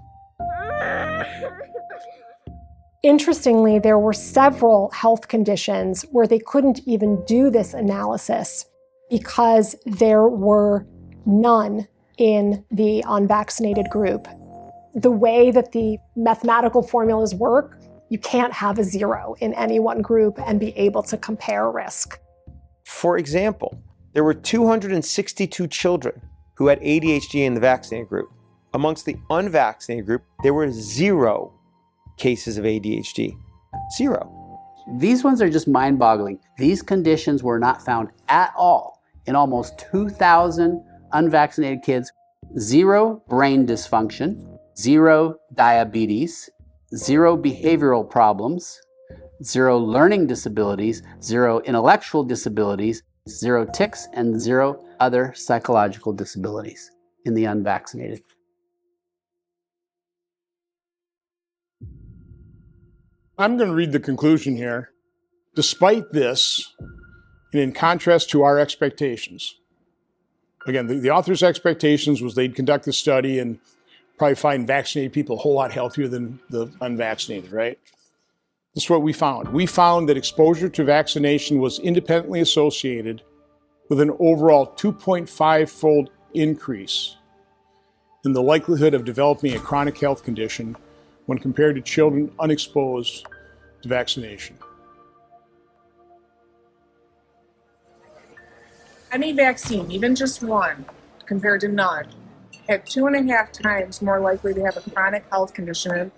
Interestingly, there were several health conditions where they couldn't even do this analysis because there were none in the unvaccinated group. The way that the mathematical formulas work, you can't have a 0 in any one group and be able to compare risk. For example, there were 262 children who had ADHD in the vaccinated group. Amongst the unvaccinated group, there were 0 cases of ADHD. 0. These ones are just mind-boggling. These conditions were not found at all in almost 2,000 unvaccinated kids. 0 brain dysfunction, 0 diabetes, 0 behavioral problems, 0 learning disabilities, 0 intellectual disabilities, 0 tics, and 0 other psychological disabilities in the unvaccinated. I'm going to read the conclusion here. Despite this, and in contrast to our expectations, again, the author's expectations was they'd conduct the study and probably find vaccinated people a whole lot healthier than the unvaccinated, right? This is what we found. We found that exposure to vaccination was independently associated with an overall 2.5-fold increase in the likelihood of developing a chronic health condition when compared to children unexposed to vaccination. Any vaccine, even just one, compared to none, had 2.5 times more likely to have a chronic health condition.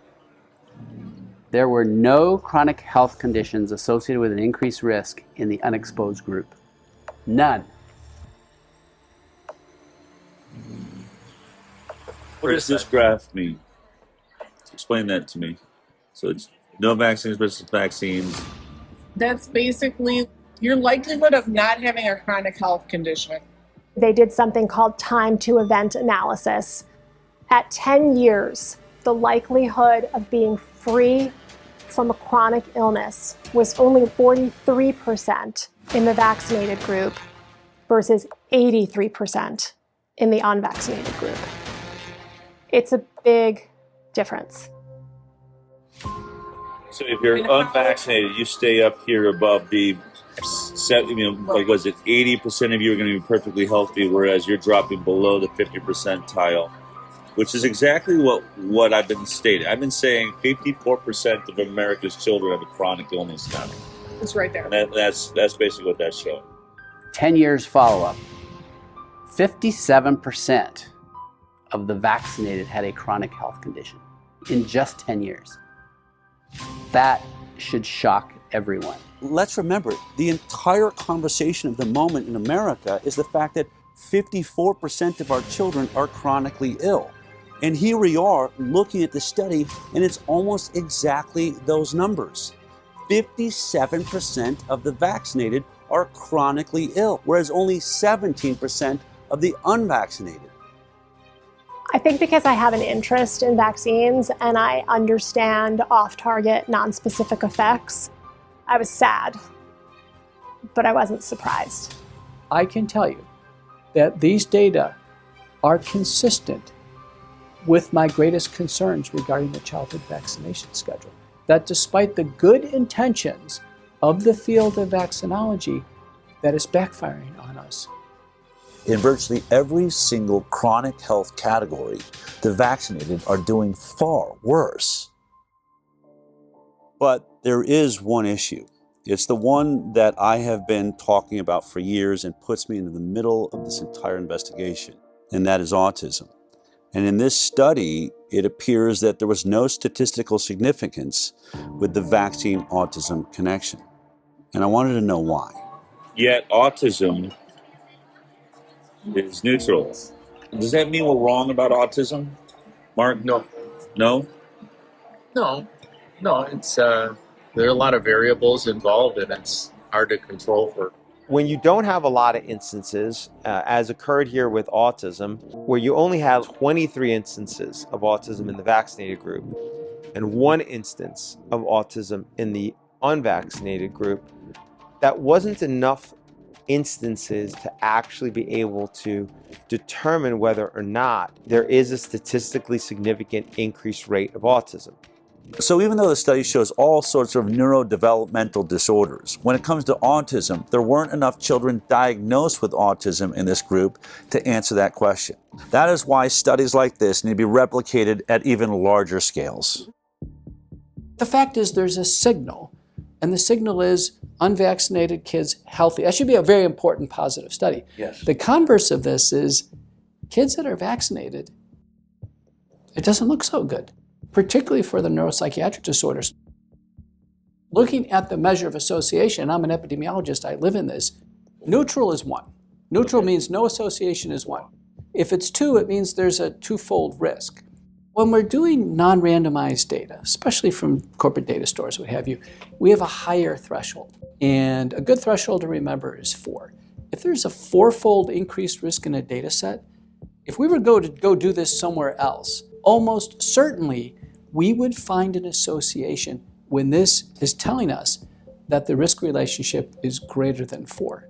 There were no chronic health conditions associated with an increased risk in the unexposed group. None. What does this graph mean? Explain that to me. So it's no vaccines versus vaccines. That's basically your likelihood of not having a chronic health condition. They did something called time to event analysis. At 10 years, the likelihood of being free from a chronic illness was only 43% in the vaccinated group versus 83% in the unvaccinated group. It's a big difference. So if you're unvaccinated, you stay up here above the, like was it 80% of you are going to be perfectly healthy, whereas you're dropping below the 50 percentile which is exactly what I've been stating. I've been saying 54% of America's children have a chronic illness now. It's right there. And that's basically what that's showing. 10 years follow-up, 57% of the vaccinated had a chronic health condition in just 10 years. That should shock everyone. Let's remember, the entire conversation of the moment in America is the fact that 54% of our children are chronically ill. And here we are looking at the study, and it's almost exactly those numbers. 57% of the vaccinated are chronically ill, whereas only 17% of the unvaccinated. I think because I have an interest in vaccines and I understand off-target, non-specific effects, I was sad, but I wasn't surprised. I can tell you that these data are consistent with my greatest concerns regarding the childhood vaccination schedule. That despite the good intentions of the field of vaccinology, that is backfiring on us. In virtually every single chronic health category, the vaccinated are doing far worse. But there is one issue. It's the one that I have been talking about for years and puts me into the middle of this entire investigation, and that is autism. And in this study, it appears that there was no statistical significance with the vaccine-autism connection. And I wanted to know why. Yet autism is neutral. Does that mean we're wrong about autism, Mark? No. No? No. It's there are a lot of variables involved, and it's hard to control for. When you don't have a lot of instances, as occurred here with autism, where you only have 23 instances of autism in the vaccinated group and 1 instance of autism in the unvaccinated group, that wasn't enough instances to actually be able to determine whether or not there is a statistically significant increased rate of autism. So even though the study shows all sorts of neurodevelopmental disorders, when it comes to autism, there weren't enough children diagnosed with autism in this group to answer that question. That is why studies like this need to be replicated at even larger scales. The fact is there's a signal, and the signal is unvaccinated kids healthy. That should be a very important positive study. Yes. The converse of this is kids that are vaccinated, it doesn't look so good, particularly for the neuropsychiatric disorders. Looking at the measure of association, I'm an epidemiologist, I live in this, neutral is 1. Neutral means no association is 1. If it's 2, it means there's a twofold risk. When we're doing non-randomized data, especially from corporate data stores, what have you, we have a higher threshold. And a good threshold to remember is 4. If there's a 4-fold increased risk in a data set, if we were to go do this somewhere else, almost certainly we would find an association when this is telling us that the risk relationship is greater than 4.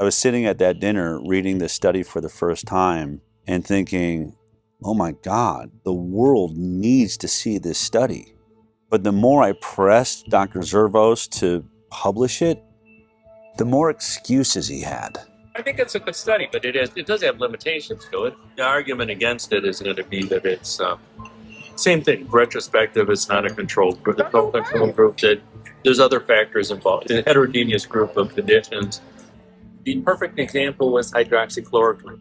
I was sitting at that dinner reading this study for the first time and thinking, oh my God, the world needs to see this study. But the more I pressed Dr. Zervos to publish it, the more excuses he had. I think it's a good study, but it does have limitations to it. The argument against it is going to be that it's same thing. Retrospective, it's not a controlled group. The control group, that there's other factors involved. It's a heterogeneous group of conditions. The perfect example was hydroxychloroquine.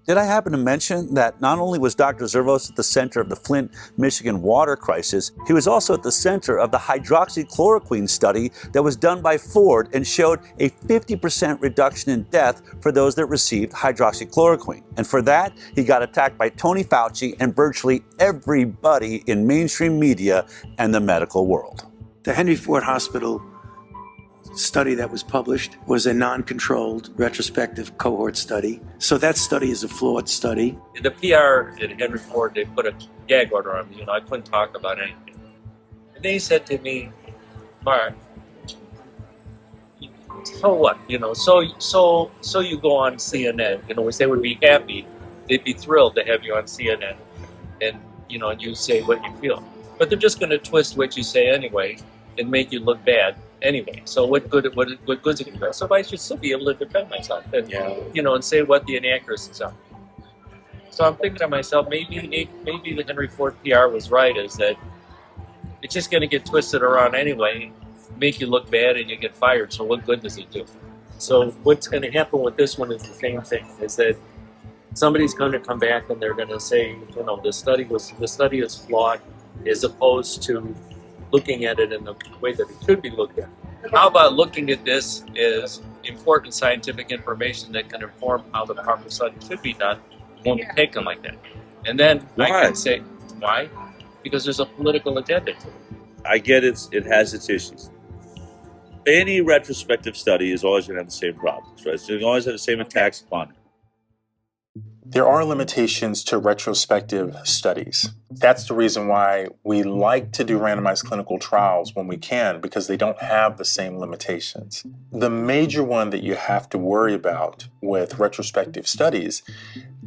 Did I happen to mention that not only was Dr. Zervos at the center of the Flint, Michigan water crisis, he was also at the center of the hydroxychloroquine study that was done by Ford and showed a 50% reduction in death for those that received hydroxychloroquine. And for that, he got attacked by Tony Fauci and virtually everybody in mainstream media and the medical world. The Henry Ford Hospital study that was published was a non-controlled retrospective cohort study. So that study is a flawed study. In the PR at Henry Ford, they put a gag order on me. I couldn't talk about anything. And they said to me, Mark, so what? So you go on CNN. Which they would be happy. They'd be thrilled to have you on CNN. And, you say what you feel. But they're just going to twist what you say anyway and make you look bad. anyway. So what good is it going to do? So I should still be able to defend myself and and say what the inaccuracies are. So I'm thinking to myself, maybe the Henry Ford PR was right, is that it's just going to get twisted around anyway, make you look bad, and you get fired. So what good does it do? So what's going to happen with this one is the same thing, is that somebody's going to come back and they're going to say, the study is flawed, as opposed to looking at it in the way that it should be looked at. How about looking at this as important scientific information that can inform how the proper study should be done? Won't be taken like that. And then I can say, why? Because there's a political agenda to it. I get it has its issues. Any retrospective study is always going to have the same problems, right? So you always have the same attacks upon it. There are limitations to retrospective studies. That's the reason why we like to do randomized clinical trials when we can, because they don't have the same limitations. The major one that you have to worry about with retrospective studies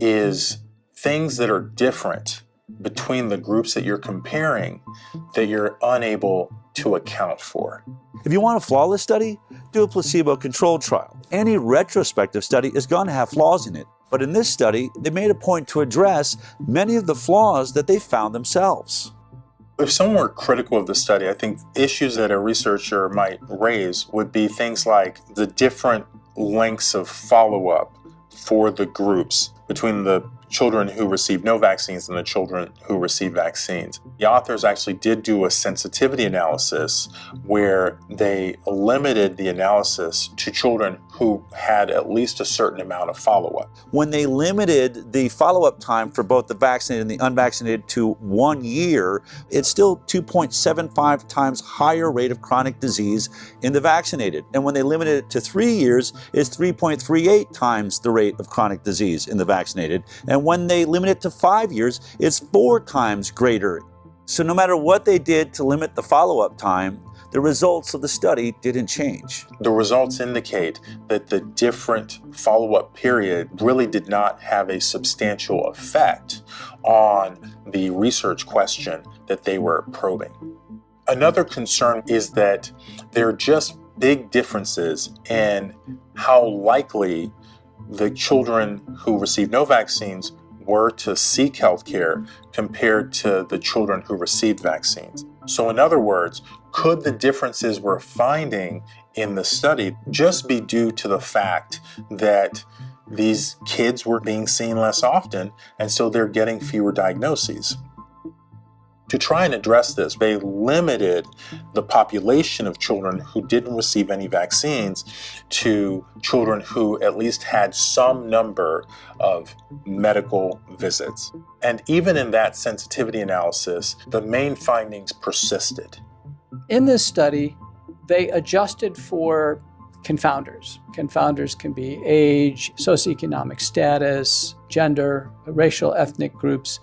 is things that are different between the groups that you're comparing that you're unable to account for. If you want a flawless study, do a placebo-controlled trial. Any retrospective study is going to have flaws in it. But in this study, they made a point to address many of the flaws that they found themselves. If someone were critical of the study, I think issues that a researcher might raise would be things like the different lengths of follow-up for the groups between the children who received no vaccines and the children who received vaccines. The authors actually did do a sensitivity analysis where they limited the analysis to children who had at least a certain amount of follow-up. When they limited the follow-up time for both the vaccinated and the unvaccinated to 1 year, it's still 2.75 times higher rate of chronic disease in the vaccinated. And when they limited it to 3 years, it's 3.38 times the rate of chronic disease in the vaccinated. And when they limit it to 5 years, it's 4 times greater. So no matter what they did to limit the follow-up time, the results of the study didn't change. The results indicate that the different follow-up period really did not have a substantial effect on the research question that they were probing. Another concern is that there are just big differences in how likely the children who received no vaccines were to seek health care compared to the children who received vaccines. So in other words, could the differences we're finding in the study just be due to the fact that these kids were being seen less often, and so they're getting fewer diagnoses? To try and address this, they limited the population of children who didn't receive any vaccines to children who at least had some number of medical visits. And even in that sensitivity analysis, the main findings persisted. In this study, they adjusted for confounders. Confounders can be age, socioeconomic status, gender, racial, ethnic groups,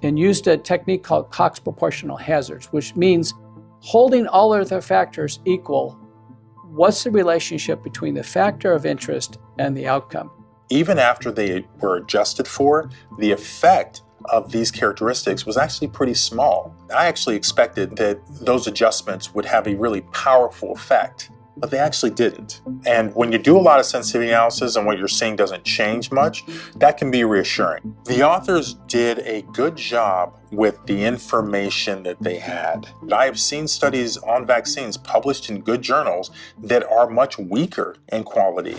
and used a technique called Cox proportional hazards, which means holding all other factors equal, what's the relationship between the factor of interest and the outcome? Even after they were adjusted for, the effect of these characteristics was actually pretty small. I actually expected that those adjustments would have a really powerful effect, but they actually didn't. And when you do a lot of sensitivity analysis and what you're seeing doesn't change much, that can be reassuring. The authors did a good job with the information that they had. I have seen studies on vaccines published in good journals that are much weaker in quality.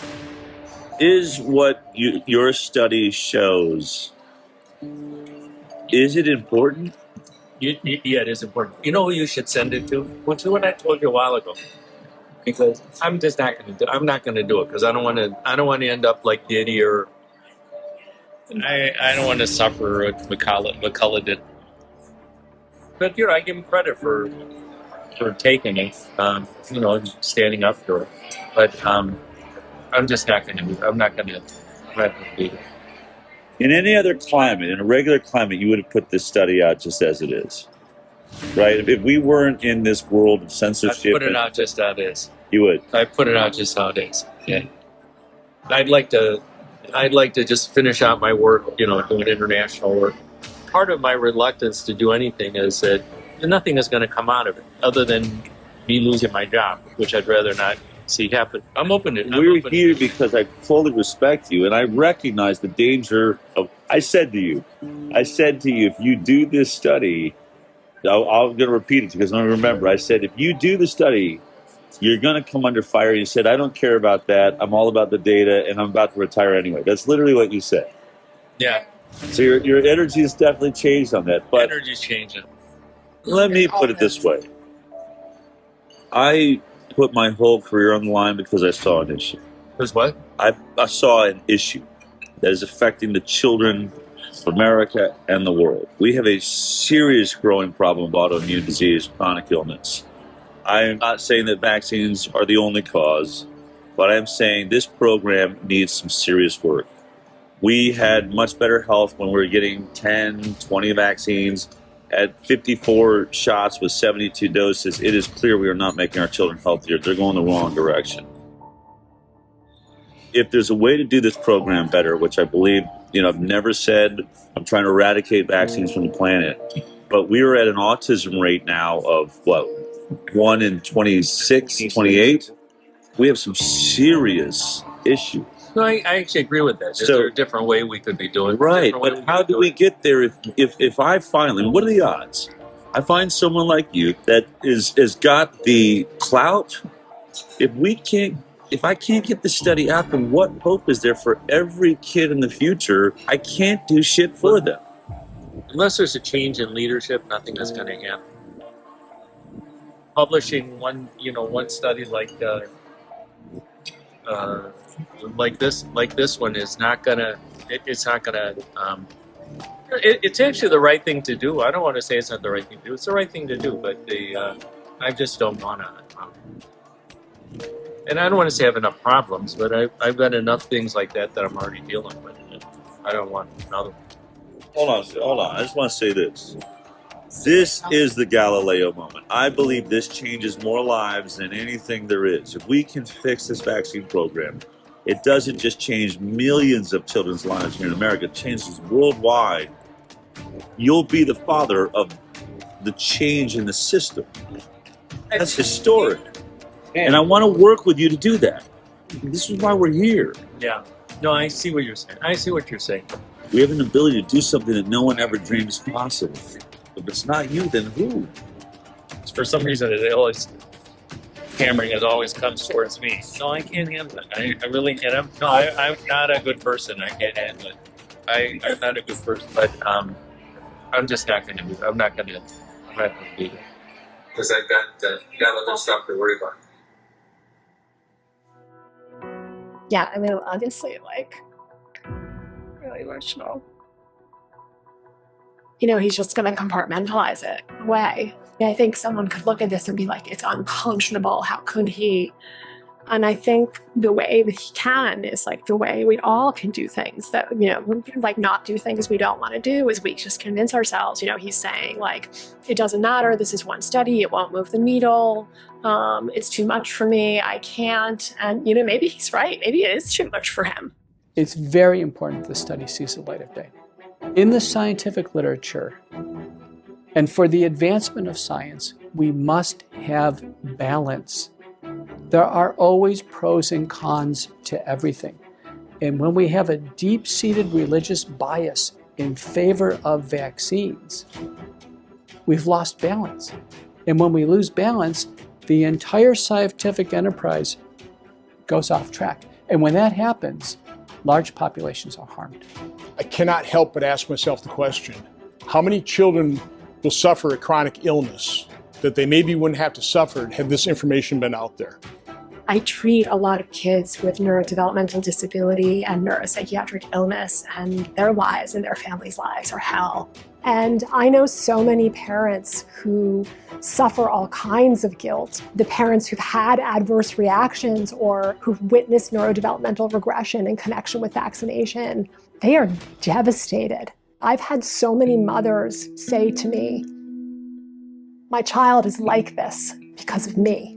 Is what your study shows, is it important? Yeah, it is important. You know who you should send it to? What I told you a while ago. Because I'm just not going to do. I'm not going to do it because I don't want to end up like Diddy or I don't want to suffer what McCullough did. But I give him credit for taking it. Standing up for it. But I'm just not going to. I'm not going to be it. In any other climate, in a regular climate, you would have put this study out just as it is, right? If we weren't in this world of censorship, I'd put it out just how it is. You would. I put it out just how it is. Yeah. I'd like to just finish out my work, doing international work. Part of my reluctance to do anything is that nothing is going to come out of it other than me losing my job, which I'd rather not see happen. I'm open to it. We're here because I fully respect you, and I recognize the danger of. I said to you, if you do this study, I'm going to repeat it because I remember. I said, if you do the study, you're going to come under fire. You said, I don't care about that. I'm all about the data, and I'm about to retire anyway. That's literally what you said. Yeah. So your energy has definitely changed on that. But Energy's changing. let me put it this way. I put my whole career on the line because I saw an issue. Because what? I saw an issue that is affecting the children of America and the world. We have a serious growing problem of autoimmune disease, chronic illness. I'm not saying that vaccines are the only cause, but I'm saying this program needs some serious work. We had much better health when we were getting 10, 20 vaccines. At 54 shots with 72 doses, it is clear we are not making our children healthier. They're going the wrong direction. If there's a way to do this program better, which I believe, I've never said I'm trying to eradicate vaccines from the planet, but we are at an autism rate now of, 1 in 26, 28? We have some serious issues. No, I actually agree with that. Is there a different way we could be doing it? Right, but how do we get there if I finally, what are the odds? I find someone like you that has got the clout. If I can't get the study out, then what hope is there for every kid in the future? I can't do shit for them. Unless there's a change in leadership, nothing is going to happen. Publishing one study like this one is not gonna. It's not gonna. It's actually the right thing to do. I don't want to say it's not the right thing to do. It's the right thing to do, but I just don't want to. And I don't want to say I have enough problems, but I've got enough things like that I'm already dealing with. I don't want another one. Hold on. I just want to say this. This is the Galileo moment. I believe this changes more lives than anything there is. If we can fix this vaccine program, it doesn't just change millions of children's lives here in America, it changes worldwide. You'll be the father of the change in the system. That's historic. And I want to work with you to do that. This is why we're here. Yeah. No, I see what you're saying. We have an ability to do something that no one ever dreams possible. If it's not you, then who? For some reason, Cameron always comes towards me. No, I can't handle it. I really can't. I'm not a good person. I can't handle it. I'm not a good person, but I'm just not going to do it. I'm not going to be it. Because I've got other stuff to worry about. Yeah, I mean, obviously, really emotional. He's just going to compartmentalize it away. I think someone could look at this and be like, it's unconscionable. How could he? And I think the way that he can is the way we all can do things that, we can not do things we don't want to do is we just convince ourselves, he's saying it doesn't matter. This is one study. It won't move the needle. It's too much for me. I can't. And, maybe he's right. Maybe it is too much for him. It's very important the study sees the light of day. In the scientific literature, and for the advancement of science, we must have balance. There are always pros and cons to everything. And when we have a deep-seated religious bias in favor of vaccines, we've lost balance. And when we lose balance, the entire scientific enterprise goes off track. And when that happens, large populations are harmed. I cannot help but ask myself the question, how many children will suffer a chronic illness that they maybe wouldn't have to suffer had this information been out there? I treat a lot of kids with neurodevelopmental disability and neuropsychiatric illness, and their lives and their families' lives are hell. And I know so many parents who suffer all kinds of guilt. The parents who've had adverse reactions or who've witnessed neurodevelopmental regression in connection with vaccination, they are devastated. I've had so many mothers say to me, my child is like this because of me.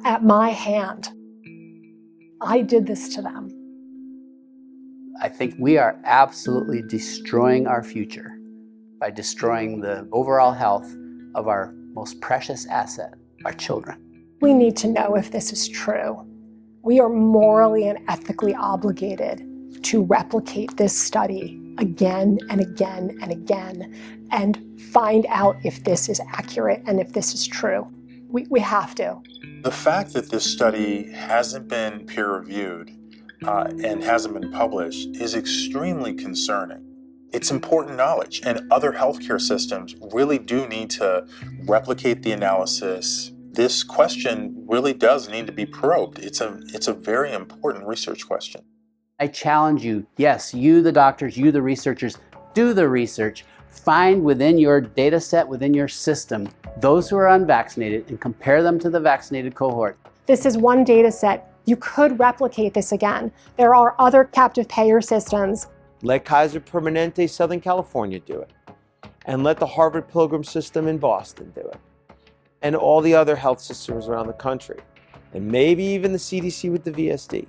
At my hand, I did this to them. I think we are absolutely destroying our future by destroying the overall health of our most precious asset, our children. We need to know if this is true. We are morally and ethically obligated to replicate this study again and again and again and find out if this is accurate and if this is true. We have to. The fact that this study hasn't been peer-reviewed and hasn't been published is extremely concerning. It's important knowledge, and other healthcare systems really do need to replicate the analysis. This question really does need to be probed. It's a very important research question. I challenge you, yes, you the doctors, you the researchers, do the research. Find within your data set, within your system, those who are unvaccinated and compare them to the vaccinated cohort. This is one data set. You could replicate this again. There are other captive payer systems. Let Kaiser Permanente Southern California do it. And let the Harvard Pilgrim system in Boston do it. And all the other health systems around the country. And maybe even the CDC with the VSD.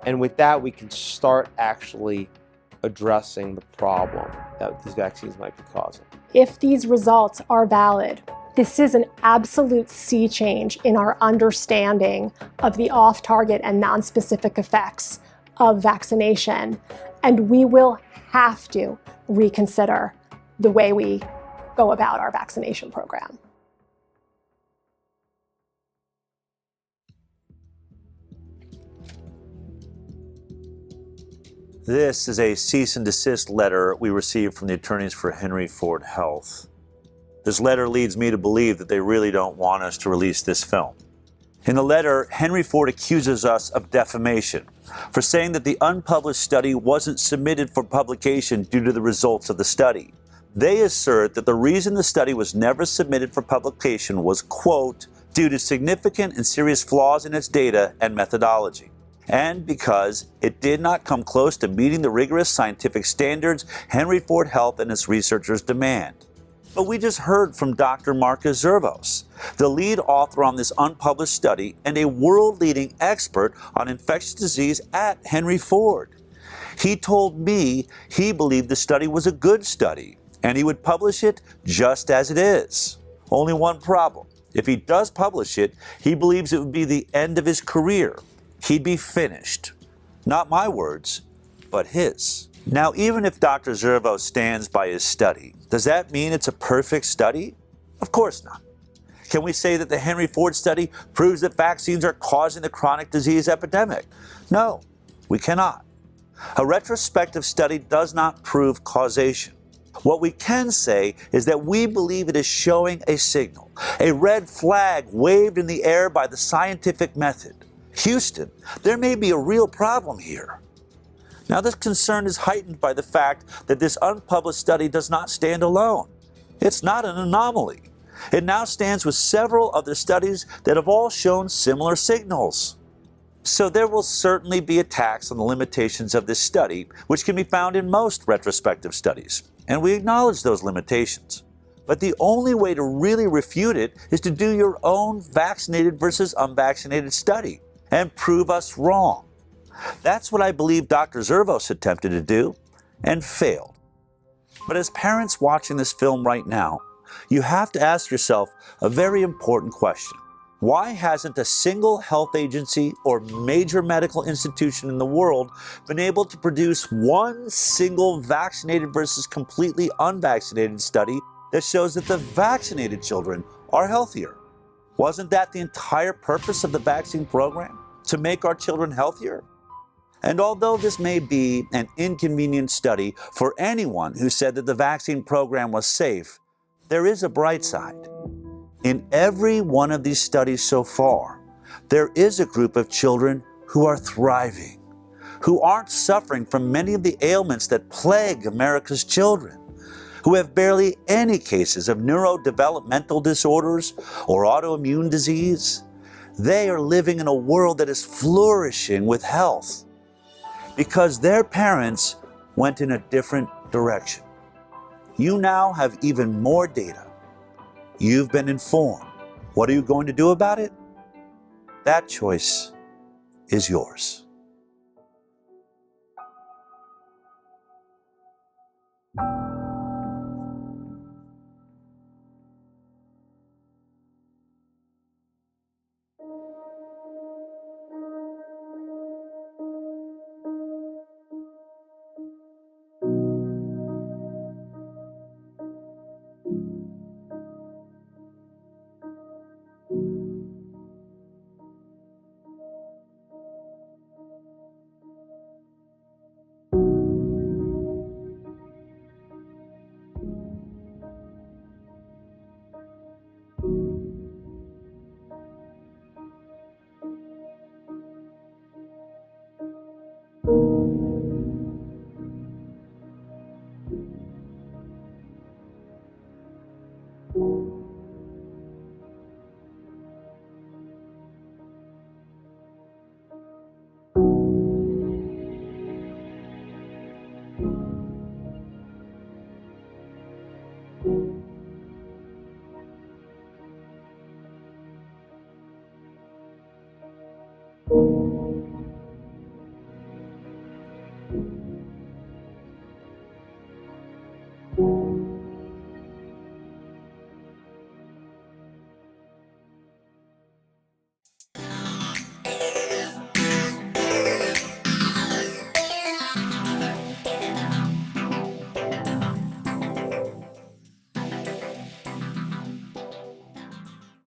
And with that, we can start actually addressing the problem that these vaccines might be causing. If these results are valid, this is an absolute sea change in our understanding of the off-target and non-specific effects of vaccination. And we will have to reconsider the way we go about our vaccination program. This is a cease and desist letter we received from the attorneys for Henry Ford Health. This letter leads me to believe that they really don't want us to release this film. In the letter, Henry Ford accuses us of defamation for saying that the unpublished study wasn't submitted for publication due to the results of the study. They assert that the reason the study was never submitted for publication was, quote, due to significant and serious flaws in its data and methodology, and because it did not come close to meeting the rigorous scientific standards Henry Ford Health and its researchers demand. But we just heard from Dr. Marcus Zervos, the lead author on this unpublished study and a world-leading expert on infectious disease at Henry Ford. He told me he believed the study was a good study and he would publish it just as it is. Only one problem. If he does publish it, he believes it would be the end of his career. He'd be finished. Not my words, but his. Now, even if Dr. Zervos stands by his study, does that mean it's a perfect study? Of course not. Can we say that the Henry Ford study proves that vaccines are causing the chronic disease epidemic? No, we cannot. A retrospective study does not prove causation. What we can say is that we believe it is showing a signal, a red flag waved in the air by the scientific method. Houston, there may be a real problem here. Now, this concern is heightened by the fact that this unpublished study does not stand alone. It's not an anomaly. It now stands with several other studies that have all shown similar signals. So there will certainly be attacks on the limitations of this study, which can be found in most retrospective studies, and we acknowledge those limitations. But the only way to really refute it is to do your own vaccinated versus unvaccinated study and prove us wrong. That's what I believe Dr. Zervos attempted to do and failed. But as parents watching this film right now, you have to ask yourself a very important question. Why hasn't a single health agency or major medical institution in the world been able to produce one single vaccinated versus completely unvaccinated study that shows that the vaccinated children are healthier? Wasn't that the entire purpose of the vaccine program? To make our children healthier? And although this may be an inconvenient study for anyone who said that the vaccine program was safe, there is a bright side. In every one of these studies so far, there is a group of children who are thriving, who aren't suffering from many of the ailments that plague America's children, who have barely any cases of neurodevelopmental disorders or autoimmune disease. They are living in a world that is flourishing with health because their parents went in a different direction. You now have even more data. You've been informed. What are you going to do about it? That choice is yours. you.